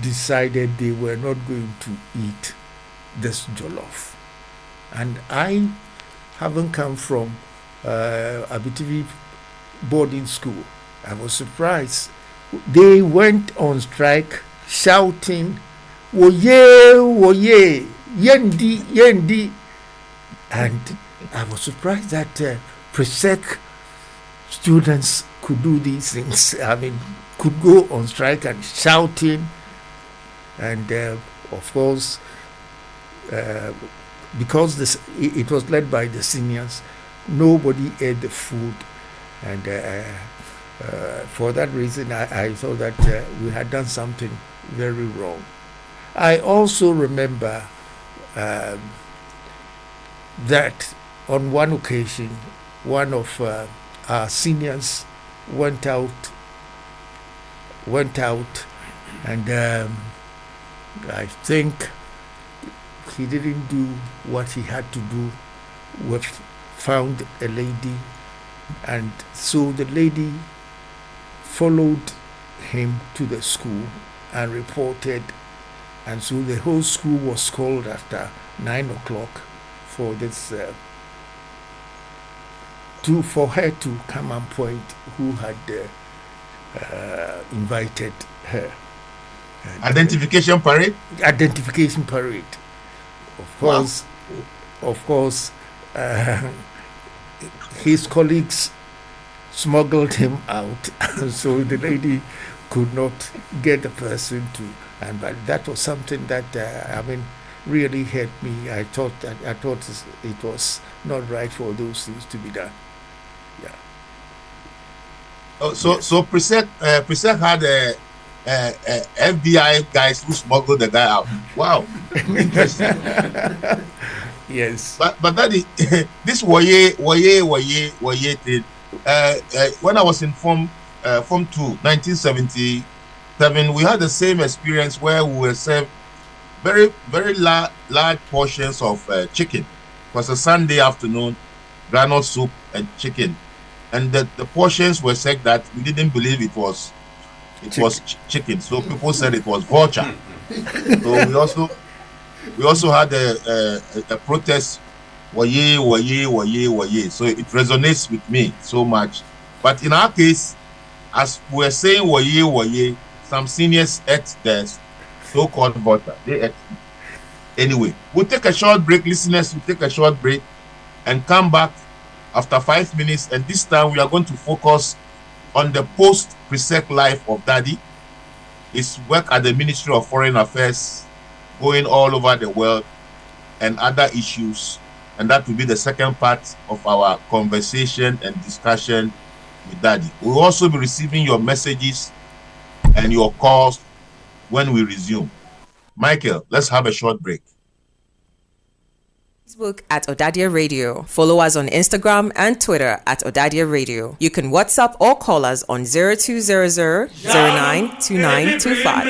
decided they were not going to eat this jollof. And I haven't come from Abitibi boarding school. I was surprised. They went on strike shouting, "Woye, woye, yendi, yendi." And I was surprised that PRESEC students could do these things. Could go on strike and shouting. And of course, because it was led by the seniors, nobody ate the food. And for that reason, I thought that we had done something very wrong. I also remember that on one occasion, one of our seniors went out, and I think he didn't do what he had to do. We found a lady, and so the lady followed him to the school and reported, and so the whole school was called after 9 o'clock for this for her to come and point who had invited her. Identification parade. Of course, his colleagues smuggled him out, so the lady could not get the person to. And but that was something that really hurt me. I thought it was not right for those things to be done. Yeah. Oh, so Presec had FBI guys who smuggled the guy out. Wow, interesting. Yes. But that is this Woye thing. When I was in Form 2, 1977, we had the same experience where we were served very large portions of chicken. It was a Sunday afternoon, granite soup and chicken, and the portions were said that we didn't believe it was chicken. So people said it was vulture. So we also had a protest, Woye. So it resonates with me so much. But in our case, as we're saying Woye, some seniors ate the so-called butter. They ate it. Anyway, we'll take a short break, listeners. We'll take a short break and come back after 5 minutes. And this time we are going to focus on the post-Presec life of Daddy, his work at the Ministry of Foreign Affairs, going all over the world, and other issues. And that will be the second part of our conversation and discussion with Daddy. We'll also be receiving your messages and your calls when we resume. Michael, let's have a short break. Facebook at ODADE Radio. Follow us on Instagram and Twitter at ODADE Radio. You can WhatsApp or call us on 0200 092925.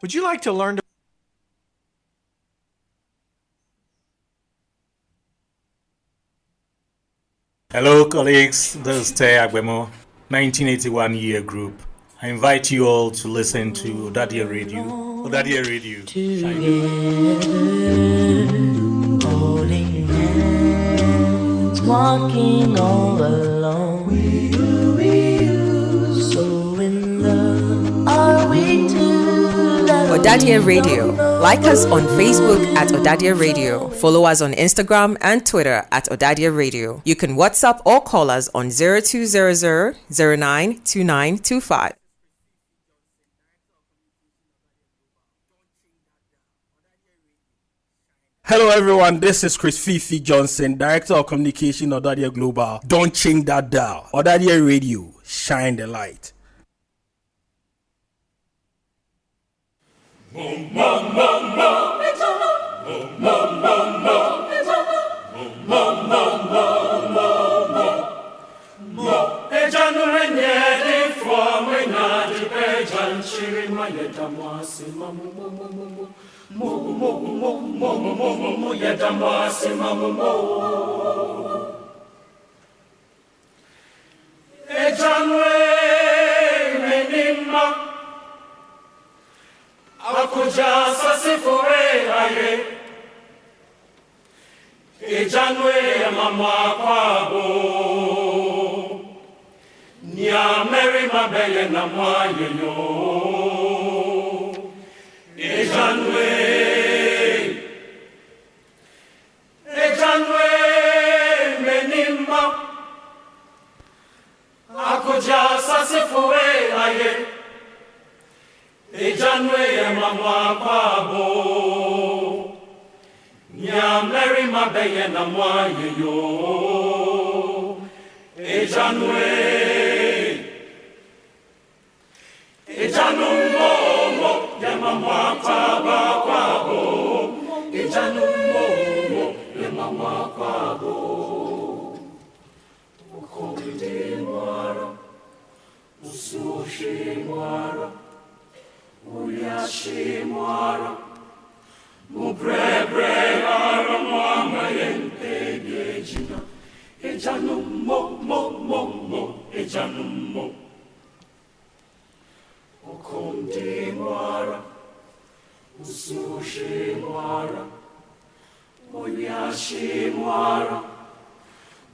Would you like to learn to Hello, colleagues. This is Te Agbemo, 1981 year group. I invite you all to listen to ODADE Radio. ODADE Radio. Holding hands, walking all alone. So in love are we two? ODADE Radio. Like us on Facebook at ODADE Radio. Follow us on Instagram and Twitter at ODADE Radio. You can WhatsApp or call us on 0200 092925. Hello everyone, this is Chris Fifi Johnson, Director of Communication of ODADE Global. Don't change that dial. ODADE Radio, shine the light. Akuja sasifure aye Ejanwe mama kwabo Nya meri mabeye na mwaye yo Ejanwe menimma Akuja sasifure aye Ejanwe mama kwabo Nya meri mabeye na mwaye yo Ejanwe momo ya mama kwabo Ejanu momo ya mama kwabo Ukomidi mwara Usushi mwara Uyashi mwara Mubrebre ara mwama yente yejina Ejanu mo Ejanu mo Ukomdi mwara Usushi mwara Uyashi mwara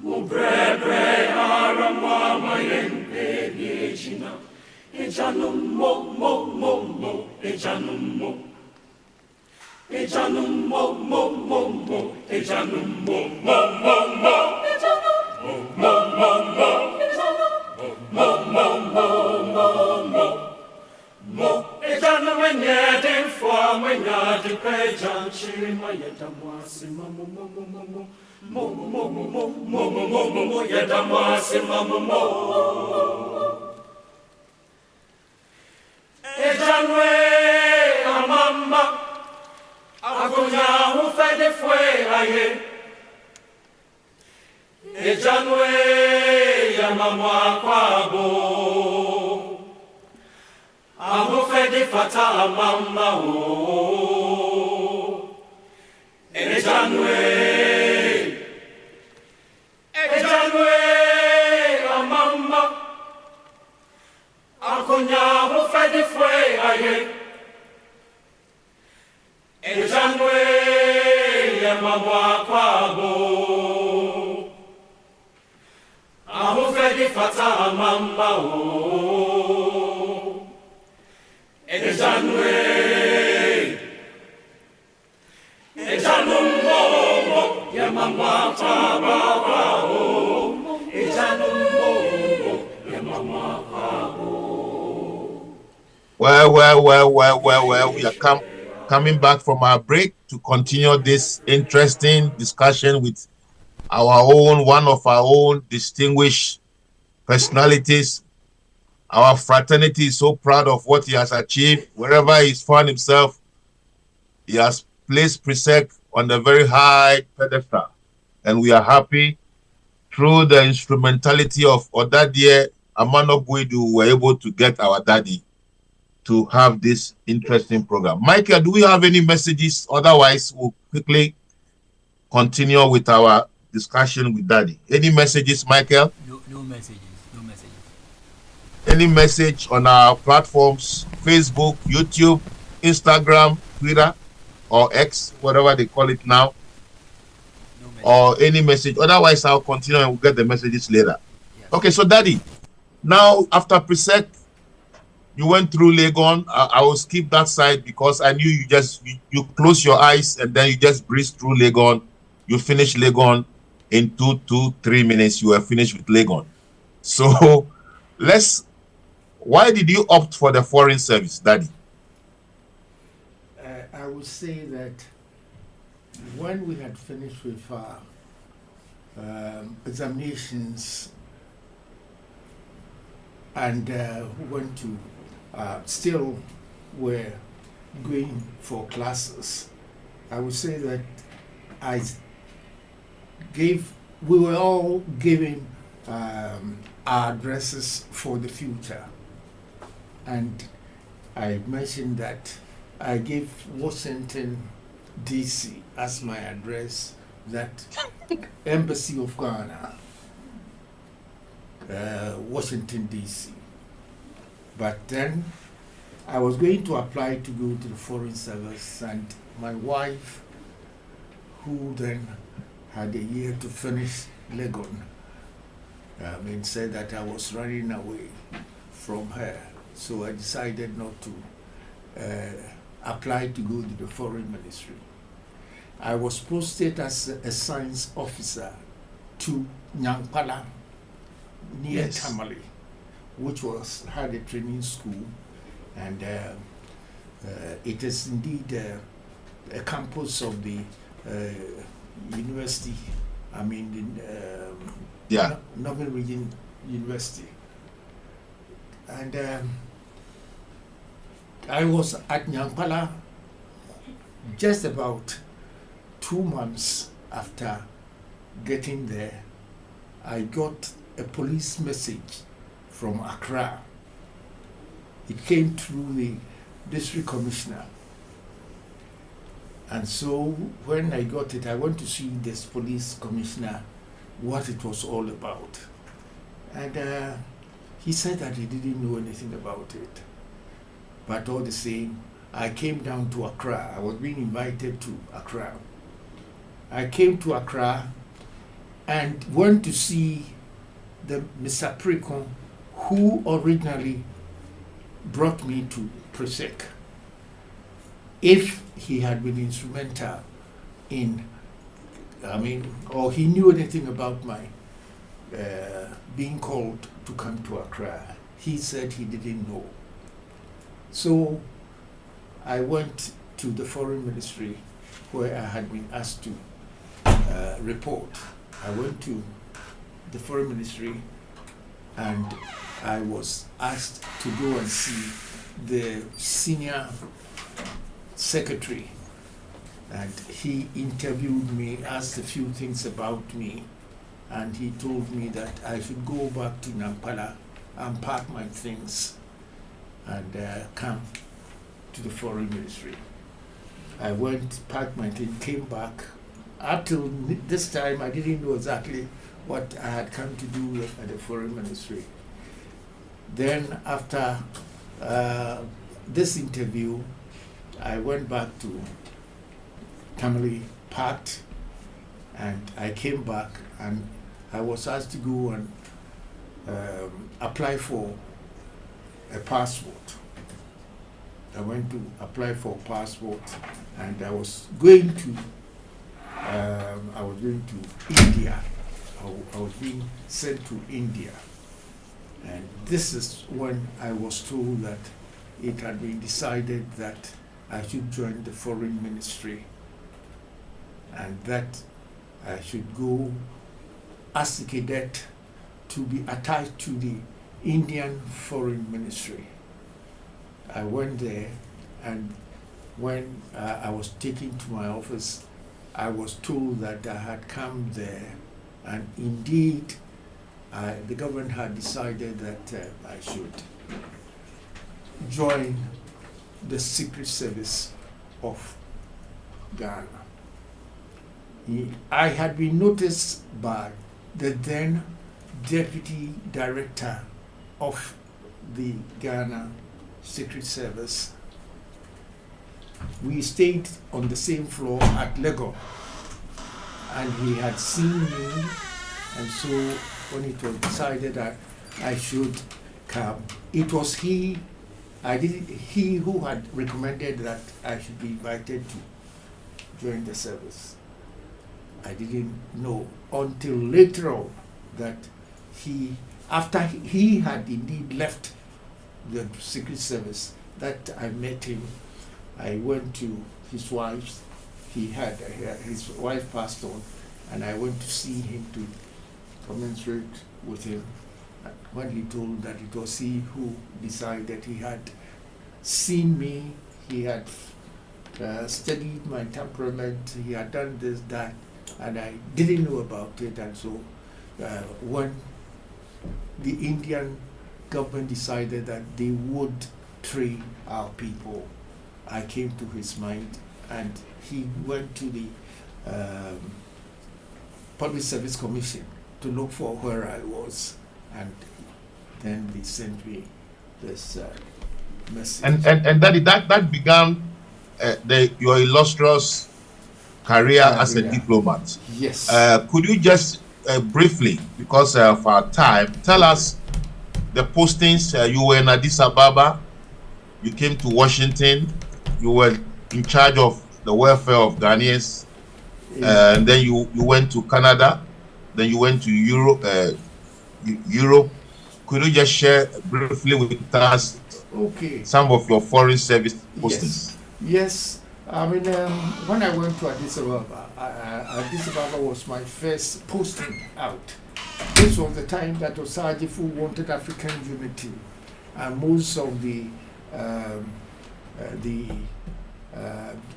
Mubrebre ara mwama yente yejina Ejanu mo Ejanu mo Ejanu mo Ejanu Ejanu wenye defo wenye depejan chima yedamwasi mo yedamwasi Ejanwe amama Agonya ufede fwe aye Ejanwe ya mama kwabo Ahufede fata amama o Ejanwe amama Agonya ufede fwe aye Ejanwe ya mama kwabo Ahufedi fata mama o Ejanwe momo ya mama kwabo Ejanu momo ya mama kwabo. Well, we are coming back from our break to continue this interesting discussion with one of our own distinguished personalities. Our fraternity is so proud of what he has achieved. Wherever he's found himself, he has placed Presec on a very high pedestal. And we are happy through the instrumentality of ODADE Amanobwedu, we were able to get our daddy to have this interesting program. Michael, do we have any messages? Otherwise, we'll quickly continue with our discussion with Daddy. Any messages, Michael? No messages. Any message on our platforms, Facebook, YouTube, Instagram, Twitter, or X, whatever they call it now? Or any message? Otherwise, I'll continue and we'll get the messages later. Yes. Okay, so Daddy, now after Presec, You went through Legon. I will skip that side because I knew you close your eyes and then you just breeze through Legon. You finish Legon in 3 minutes. You were finished with Legon. So why did you opt for the foreign service, Daddy? I would say that when we had finished with our examinations and went to still were going for classes, I would say that we were all given our addresses for the future. And I mentioned that I gave Washington, D.C. as my address, that Embassy of Ghana, Washington, D.C. But then I was going to apply to go to the Foreign Service, and my wife, who then had a year to finish Legon, said that I was running away from her. So I decided not to apply to go to the Foreign Ministry. I was posted as a science officer to Nyankpala, near Tamale, which had a training school, and it is indeed a campus of the university. Northern Region University, and I was at Nyankpala just about 2 months after getting there. I got a police message from Accra. It came through the district commissioner. And so when I got it, I went to see this police commissioner what it was all about. And he said that he didn't know anything about it. But all the same, I came down to Accra. I was being invited to Accra. I came to Accra and went to see the Mr. Prekon, who originally brought me to Presec. If he had been instrumental in, or he knew anything about my being called to come to Accra, he said he didn't know. So I went to the Foreign Ministry where I had been asked to report. I went to the Foreign Ministry and I was asked to go and see the senior secretary, and he interviewed me, asked a few things about me, and he told me that I should go back to Nampala and pack my things and come to the Foreign Ministry. I went, packed my things, came back. Up till this time, I didn't know exactly what I had come to do at the Foreign Ministry. Then after this interview, I went back to Tamale, packed, and I came back and I was asked to go and apply for a passport. I went to apply for a passport and I was going to India. I was being sent to India. And this is when I was told that it had been decided that I should join the Foreign Ministry and that I should go as a cadet to be attached to the Indian Foreign Ministry. I went there, and when I was taken to my office, I was told that I had come there, and indeed the government had decided that I should join the Secret Service of Ghana. I had been noticed by the then Deputy Director of the Ghana Secret Service. We stayed on the same floor at Lego, and he had seen me, and so when it was decided that I should come, it was he I didn't. He who had recommended that I should be invited to join the service. I didn't know until later on that after he had indeed left the Secret Service, that I met him. I went to his wife's. His wife passed on, and I went to see him to commensurate with him. When he told that it was he who decided, he had seen me, he had studied my temperament, he had done this, that, and I didn't know about it. And so when the Indian government decided that they would train our people, I came to his mind, and he went to the Public Service Commission to look for where I was, and then they sent me this message. And that began your illustrious career as a diplomat. Yes. Could you just briefly, because of our time, tell us the postings? You were in Addis Ababa, you came to Washington, you were in charge of the welfare of Ghanaians, and then you went to Canada, then you went to Europe. Could you just share briefly with us some of your foreign service postings? Yes. I mean, when I went to Addis Ababa, Addis Ababa was my first posting out. This was the time that Osagyefo wanted African unity, and most of the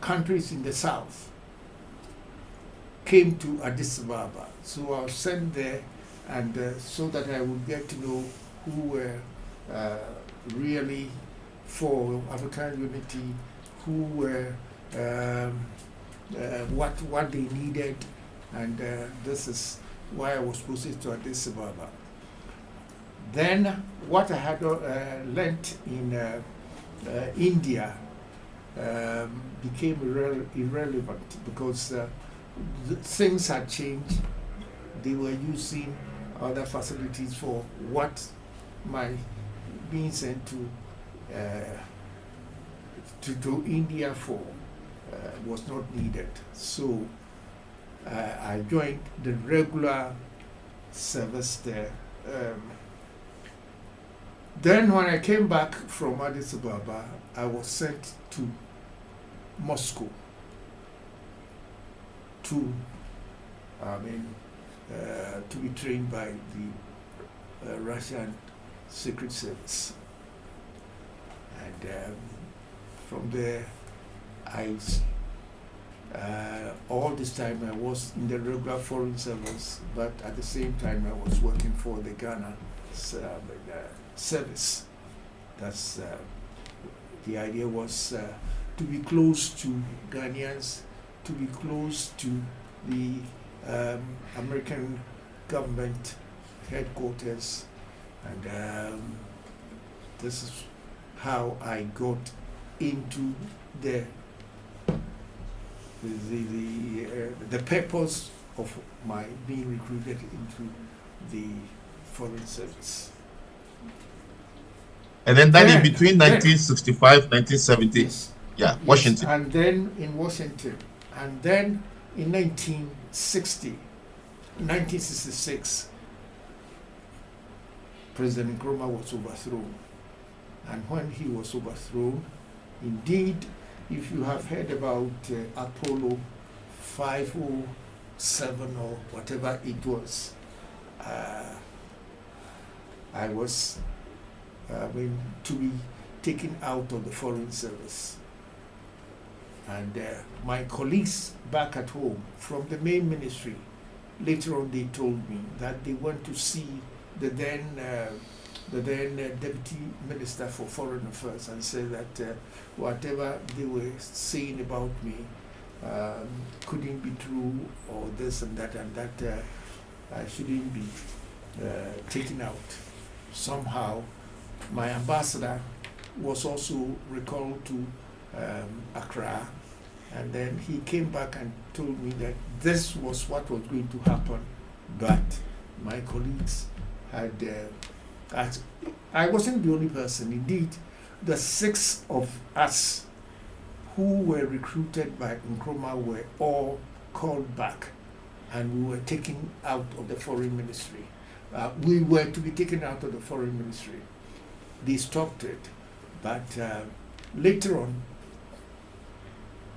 countries in the south came to Addis Ababa. So I was sent there, and so that I would get to know who were really for African unity, who were what they needed, and this is why I was posted to Addis Ababa. Then what I had learnt in India became irrelevant because things had changed. They were using other facilities for what my being sent to India for was not needed. So I joined the regular service there. Then when I came back from Addis Ababa, I was sent to Moscow to be trained by the Russian Secret Service. And from there, all this time I was in the regular foreign service, but at the same time I was working for the Ghana service. That's the idea was to be close to Ghanaians, to be close to the American government headquarters, and this is how I got into the purpose of my being recruited into the foreign service. And then that in between 1965, 1970, yes, Washington. And then in Washington. And then in 1966, President Nkrumah was overthrown. And when he was overthrown, indeed, if you have heard about Apollo 507 or whatever it was, I was to be taken out of the foreign service. And my colleagues back at home from the main ministry, later on they told me that they went to see the then Deputy Minister for Foreign Affairs and said that whatever they were saying about me couldn't be true, or this and that I shouldn't be taken out. Somehow my ambassador was also recalled to Accra, and then he came back and told me that this was what was going to happen, but my colleagues had I wasn't the only person. Indeed, the 6 of us who were recruited by Nkrumah were all called back, and we were taken out of the foreign ministry. We were to be taken out of the foreign ministry. They stopped it, but later on,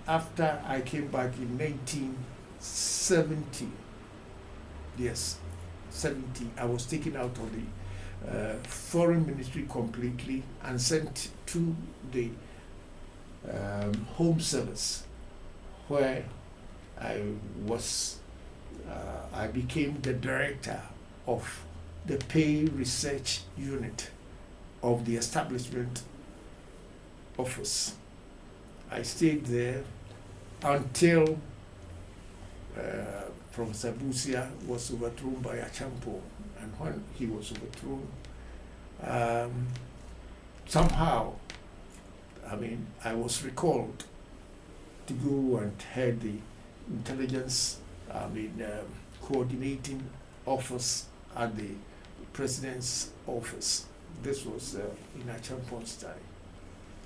after I came back in 1970, yes, 70, I was taken out of the foreign ministry completely and sent to the home service, where I became the director of the pay research unit of the establishment office. I stayed there until Professor Busia was overthrown by Achampo. And when he was overthrown, somehow, I was recalled to go and head the intelligence, coordinating office at the president's office. This was in Achampo's time.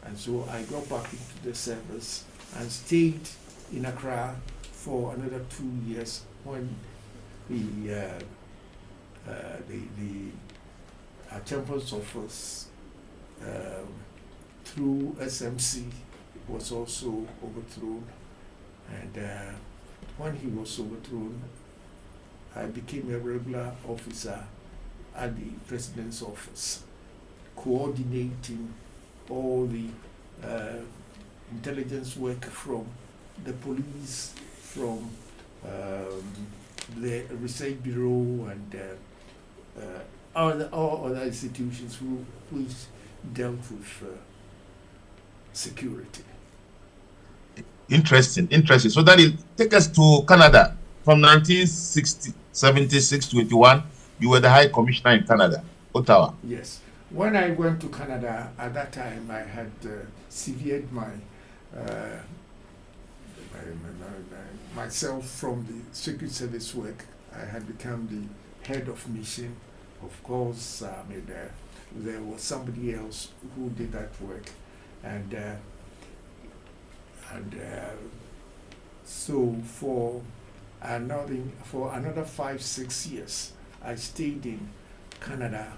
And so I got back into the service and stayed in Accra for another 2 years when the Achampo's office through SMC was also overthrown. And when he was overthrown, I became a regular officer at the president's office, coordinating all the intelligence work from the police, from the research bureau, and all other institutions which dealt with security. Interesting. So that will take us to Canada. From 1976 to 81, you were the High Commissioner in Canada, Ottawa. Yes. When I went to Canada, at that time I had severed myself from the Secret Service work. I had become the head of mission. Of course, there was somebody else who did that work, and so for another 5-6 years, I stayed in Canada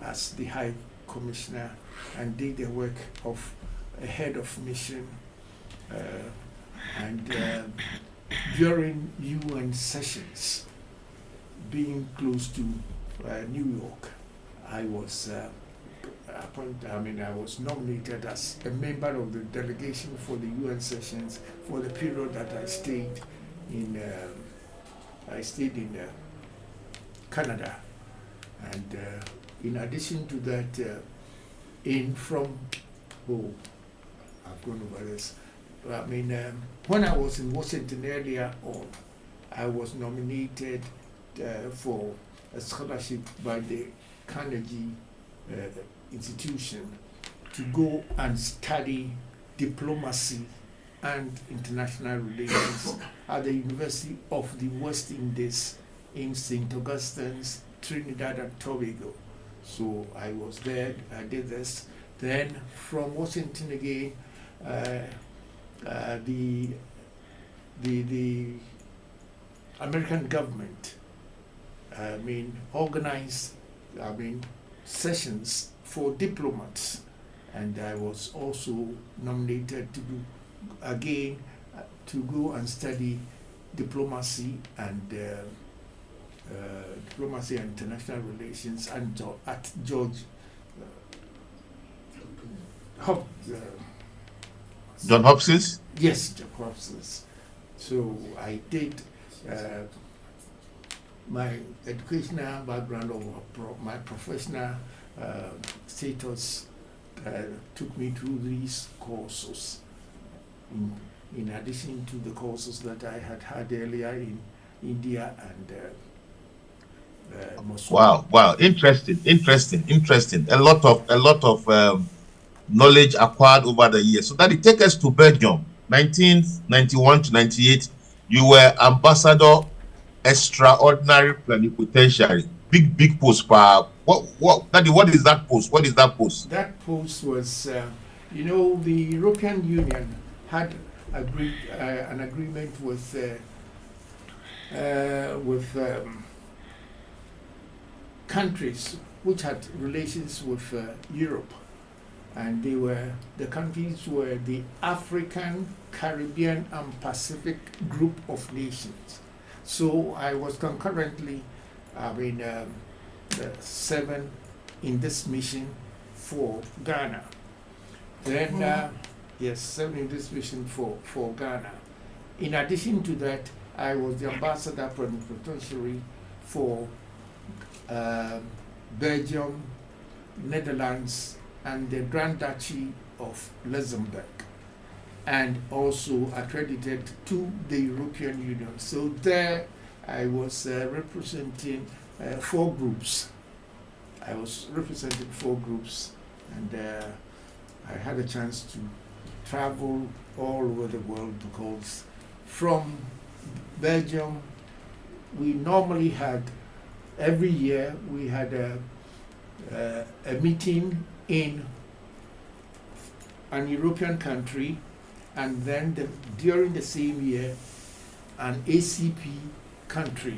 as the High Commissioner and did the work of a head of mission. And during UN sessions, being close to New York, I was I was nominated as a member of the delegation for the UN sessions for the period that I stayed in Canada. And in addition to that, I've gone over this. When I was in Washington earlier on, I was nominated for a scholarship by the Carnegie Institution to go and study diplomacy and international relations at the University of the West Indies in St. Augustine's, Trinidad and Tobago. So I was there, I did this. Then from Washington again, the American government organized sessions for diplomats, and I was also nominated to go and study diplomacy and international relations at John Hopkins? Yes, John Hopkins. So I did my educational background or my professional status took me through these courses, in addition to the courses that I had earlier in India and Moscow. Wow! Interesting. A lot of knowledge acquired over the years. So that it takes us to Belgium, 1991 to 98. You were Ambassador Extraordinary Plenipotentiary big post, Daddy, what is that post? What is that post? That post was, the European Union had agreed an agreement with countries which had relations with Europe, and the countries were the African, Caribbean, and Pacific group of nations. So I was concurrently, seven in this mission for Ghana. Then, yes, 7 in this mission for Ghana. In addition to that, I was the ambassador plenipotentiary for Belgium, Netherlands, and the Grand Duchy of Luxembourg, and also accredited to the European Union. So there I was representing 4 groups. I was representing 4 groups, and I had a chance to travel all over the world, because from Belgium, we normally had, every year we had a meeting in an European country, and then during the same year, an ACP country.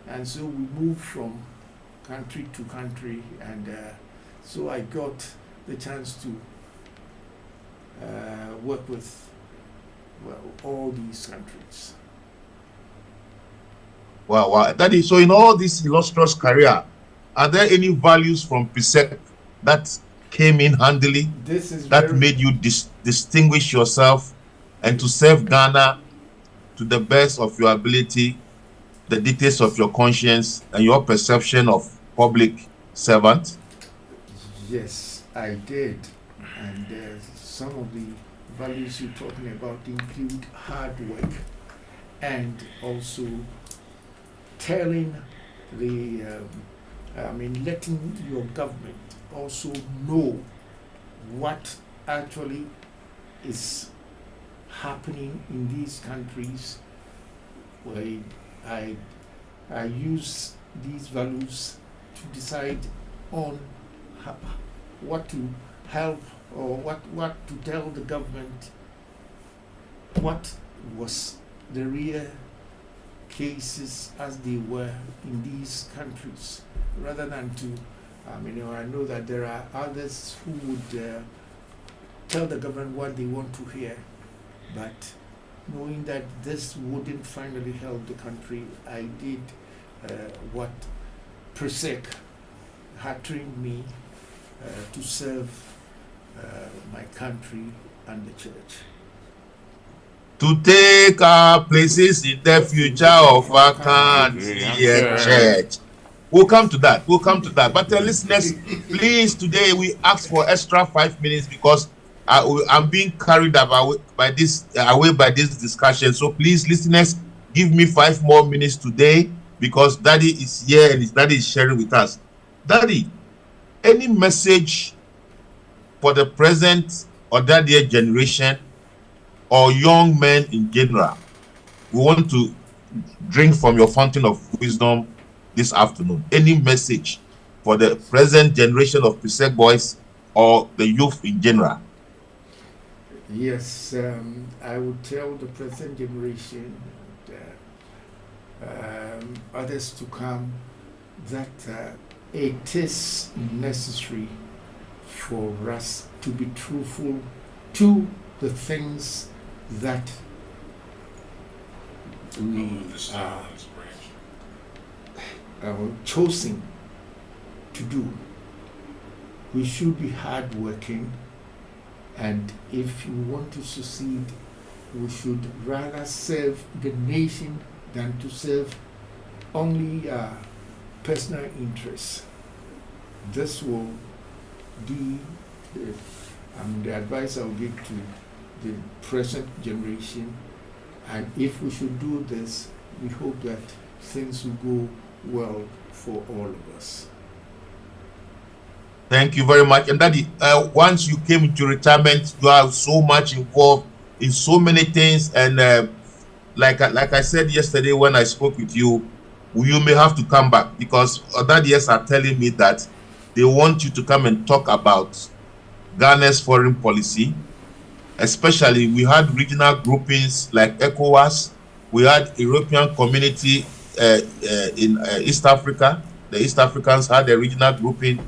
And so we moved from country to country, and so I got the chance to work with all these countries. Wow. Daddy, so in all this illustrious career, are there any values from PSEC that came in handily, that made you distinguish yourself and to serve Ghana to the best of your ability, the details of your conscience, and your perception of public servant? Yes, I did. And some of the values you're talking about include hard work, and also telling letting your government also know what actually is happening in these countries, where I use these values to decide on what to help, or what to tell the government, what was the real cases as they were in these countries, rather than to, I know that there are others who would tell the government what they want to hear, but knowing that this wouldn't finally help the country, I did what PSEC had trained me to serve my country and the church. To take our places in the future of our country and church. We'll come to that. But listeners, please, today we ask for extra 5 minutes, because I'm being carried away by this discussion. So please, listeners, give me 5 more minutes today, because Daddy is here and his Daddy is sharing with us. Daddy, any message for the present or that year generation, or young men in general? We want to drink from your fountain of wisdom this afternoon. Any message for the present generation of PSEC boys or the youth in general? Yes, I would tell the present generation, others to come, that it is necessary for us to be truthful to the things that we are chosen to do. We should be hardworking, and if you want to succeed, we should rather serve the nation than to serve only personal interests. This will be the advice I will give to the present generation, and if we should do this, we hope that things will go well for all of us. Thank you very much. And Daddy, once you came into retirement, you are so much involved in so many things, and like I said yesterday when I spoke with you, you may have to come back, because other years are telling me that they want you to come and talk about Ghana's foreign policy. Especially, we had regional groupings like ECOWAS. We had European community in East Africa. The East Africans had a regional grouping.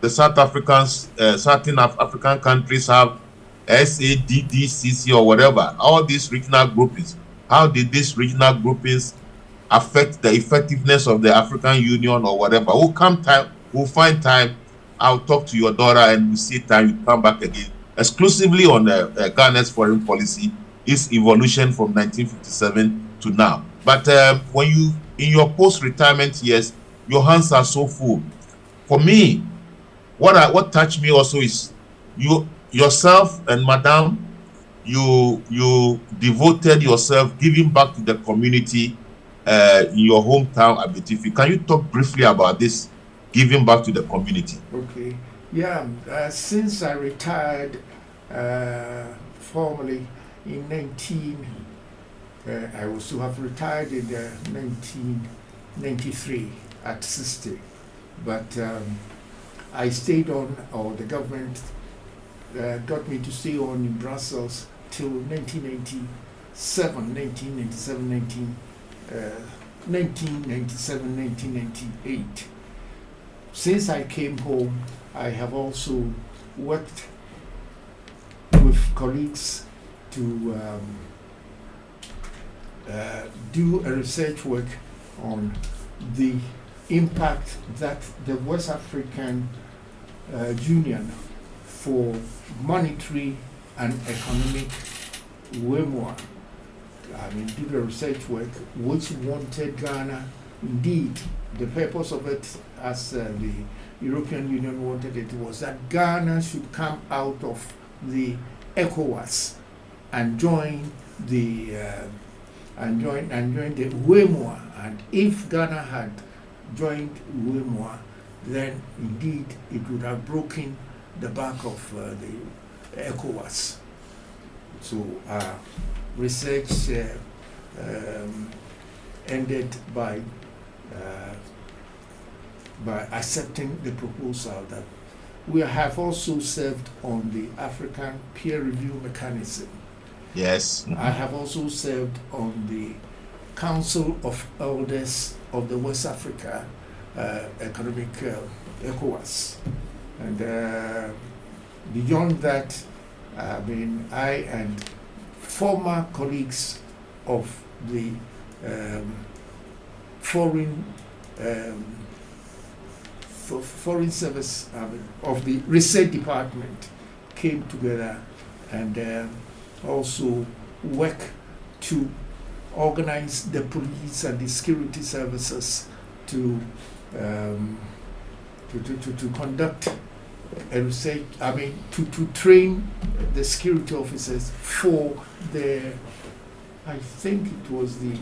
The South Africans, certain African countries have SADDCC or whatever. All these regional groupings. How did these regional groupings affect the effectiveness of the African Union or whatever? We'll find time. I'll talk to your daughter and we'll see time you come back again. Exclusively on Ghana's foreign policy, its evolution from 1957 to now. But when you, in your post-retirement years, your hands are so full. For me, what touched me also is yourself and Madame, you devoted yourself giving back to the community in your hometown, Abetifi. Can you talk briefly about this giving back to the community? Okay. Yeah, since I retired formally in I was to have retired in 1993 at 60, but I stayed on, or the government got me to stay on in Brussels till 1998. Since I came home, I have also worked with colleagues to do a research work on the impact that the West African Union for monetary and economic WEMOA, do the research work which wanted Ghana, indeed, the purpose of it, as the European Union wanted it, was that Ghana should come out of the ECOWAS and join the WEMOA. And if Ghana had joined WEMOA, then indeed it would have broken the back of the ECOWAS. So research ended by accepting the proposal that we have also served on the African peer review mechanism. Yes. I have also served on the Council of Elders of the West Africa Economic ECOWAS. And beyond that, I and former colleagues of the foreign service of the research department came together and also work to organize the police and the security services to conduct a research, to train the security officers for the, I think it was the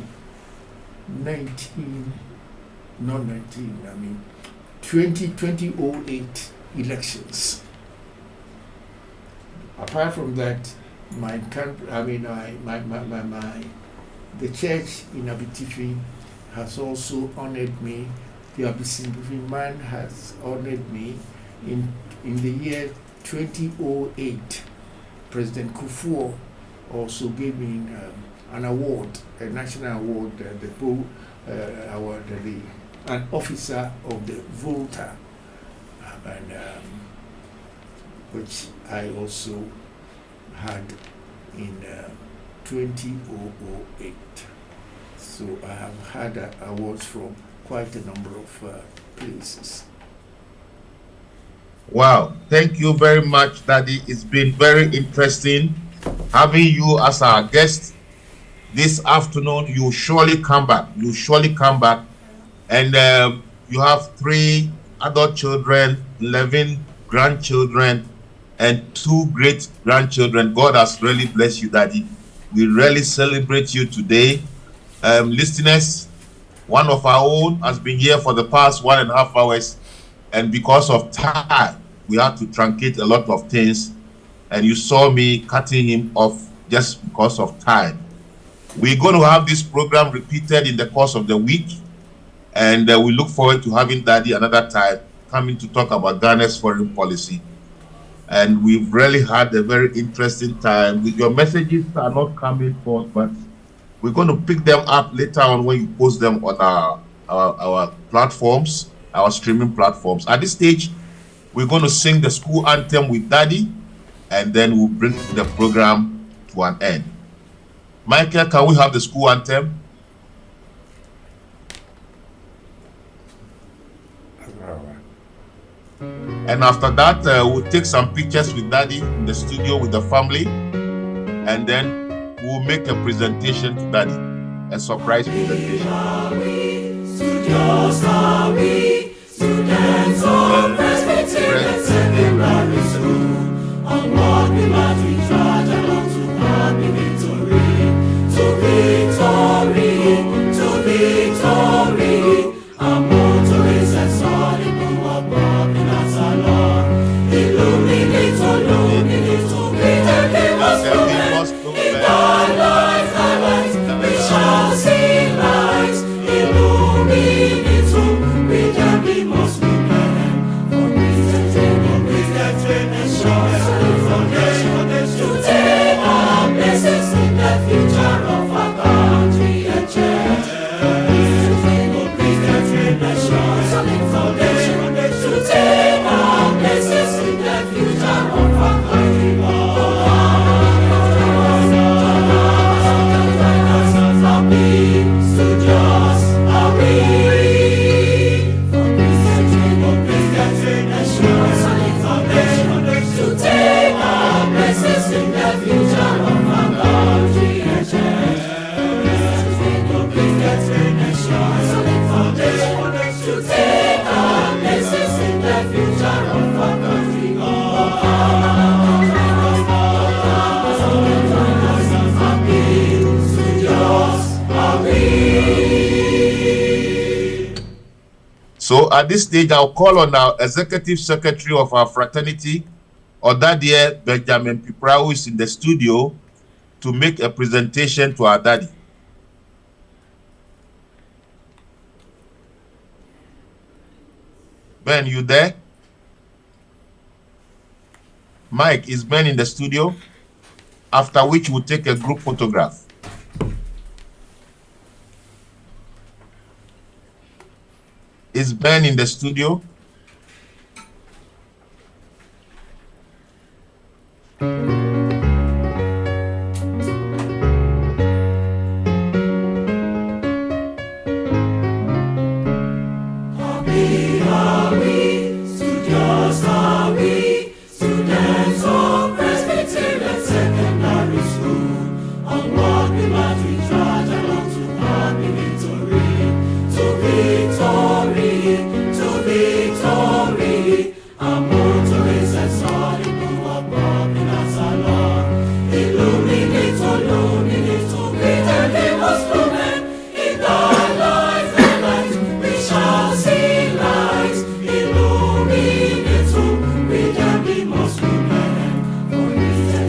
2008 elections. Apart from that, my country, the church in Abetifi has also honored me. The Abetifi man has honored me in the year 2008. President Kufuor also gave me an award, a national award, award, an officer of the Volta, which I also had in 2008. So I have had awards from quite a number of places. Wow, thank you very much, Daddy. It's been very interesting having you as our guest this afternoon. You surely come back. You surely come back. And you have 3 adult children, 11 grandchildren, and 2 great-grandchildren. God has really blessed you, Daddy. We really celebrate you today. Listeners, one of our own has been here for the past 1.5 hours. And because of time, we had to truncate a lot of things. And you saw me cutting him off just because of time. We're going to have this program repeated in the course of the week. And we look forward to having Daddy another time coming to talk about Ghana's foreign policy. And we've really had a very interesting time. Your messages are not coming forth, but we're going to pick them up later on when you post them on our platforms, our streaming platforms. At this stage, we're going to sing the school anthem with Daddy, and then we'll bring the program to an end. Michael, can we have the school anthem? And after that, we'll take some pictures with Daddy in the studio with the family, and then we'll make a presentation to Daddy, a surprise presentation. Students of Presbyterian Secondary School, onward we march, we trudge along to happy victory, to victory, to victory. Our motto is a solid blue above in our salon. Illuminate, illuminate, to greet and give us movement. In thy light, we shall see light. Illuminate, we can be most movement. For peace and train and show us a foundation to take our places in the future of our country and church. To take our places in the future of our country. Studios are we for peace and foundation to take our places in the future of our country and church. To take our places in the future of our country. So at this stage, I'll call on our executive secretary of our fraternity, ODADE Benjamin Pipra, who is in the studio, to make a presentation to our Daddy. Ben, you there? Mike, is Ben in the studio? After which we'll take a group photograph. Is Ben in the studio? Students of Presbyterian Secondary School, onward we march, we trudge along to happy victory, to victory, to victory. Our motto is a solid blue above in our salon. Illuminate, illuminate, to greet and give us movement. In thy light, we shall see light. Illuminate, we can be most human. For peace and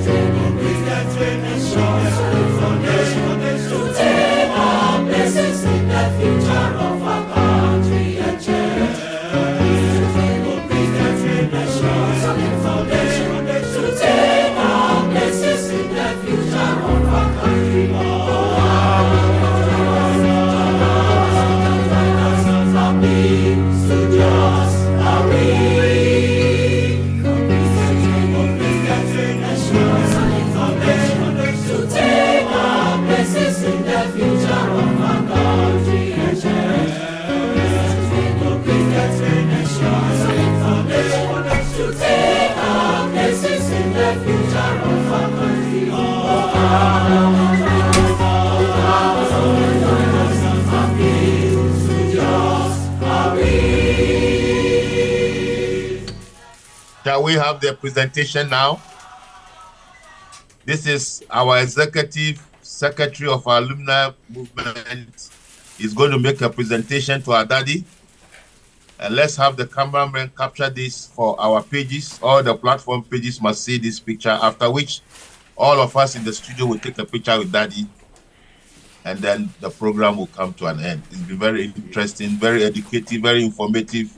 train and show us a foundation to take our places in the future of our country and church. Peace and train and show us a foundation to take our places in the future of our country. Studios are we. To take our places in the future of our country and church. To take our places in the future of our country. Studios are we. Shall we have the presentation now? This is our executive secretary of our alumni movement. He's going to make a presentation to our Daddy. And let's have the cameraman capture this for our pages. All the platform pages must see this picture, after which all of us in the studio will take a picture with Daddy. and then the program will come to an end. It's been very interesting, very educative, very informative.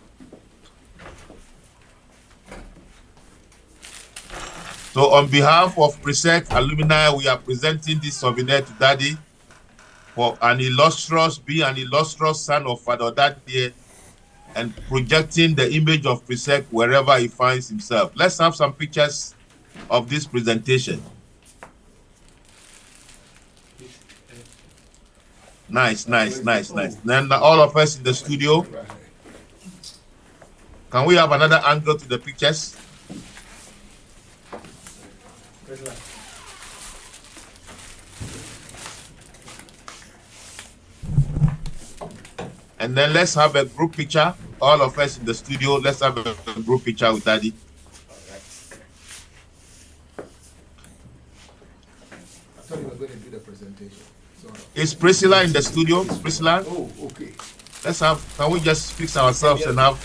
So on behalf of Presec alumni, we are presenting this souvenir to Daddy for an illustrious son of Father Daddy, and projecting the image of Presec wherever he finds himself. Let's have some pictures of this presentation. Nice. Then all of us in the studio, can we have another angle to the pictures? And then let's have a group picture. All of us in the studio, let's have a group picture with Daddy. I thought you were going to do the presentation. Is Priscilla in the studio? Priscilla? Oh, okay. Let's have, can we just fix ourselves and have...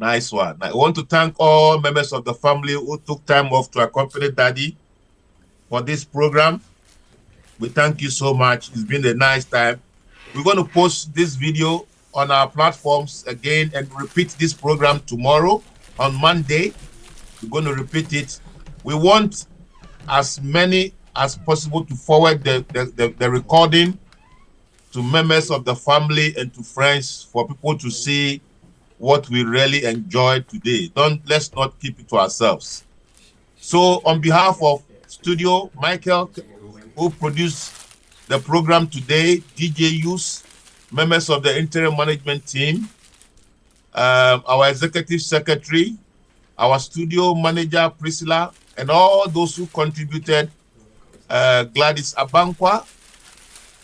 Nice one. I want to thank all members of the family who took time off to accompany Daddy for this program. We thank you so much. It's been a nice time. We're going to post this video on our platforms again and repeat this program tomorrow on Monday. We're going to repeat it. We want as many as possible to forward the recording to members of the family and to friends for people to see what we really enjoyed today. Let's not keep it to ourselves. So on behalf of Studio Michael, who produced the program today, DJ Yus, members of the interim management team, our executive secretary, our studio manager, Priscilla, and all those who contributed, Gladys Abankwa,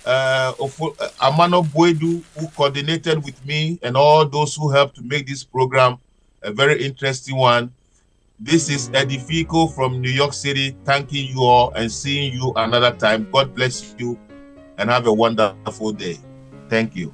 Amano Boedu, who coordinated with me, and all those who helped to make this program a very interesting one. This is Eddie Fico from New York City, thanking you all and seeing you another time. God bless you and have a wonderful day. Thank you.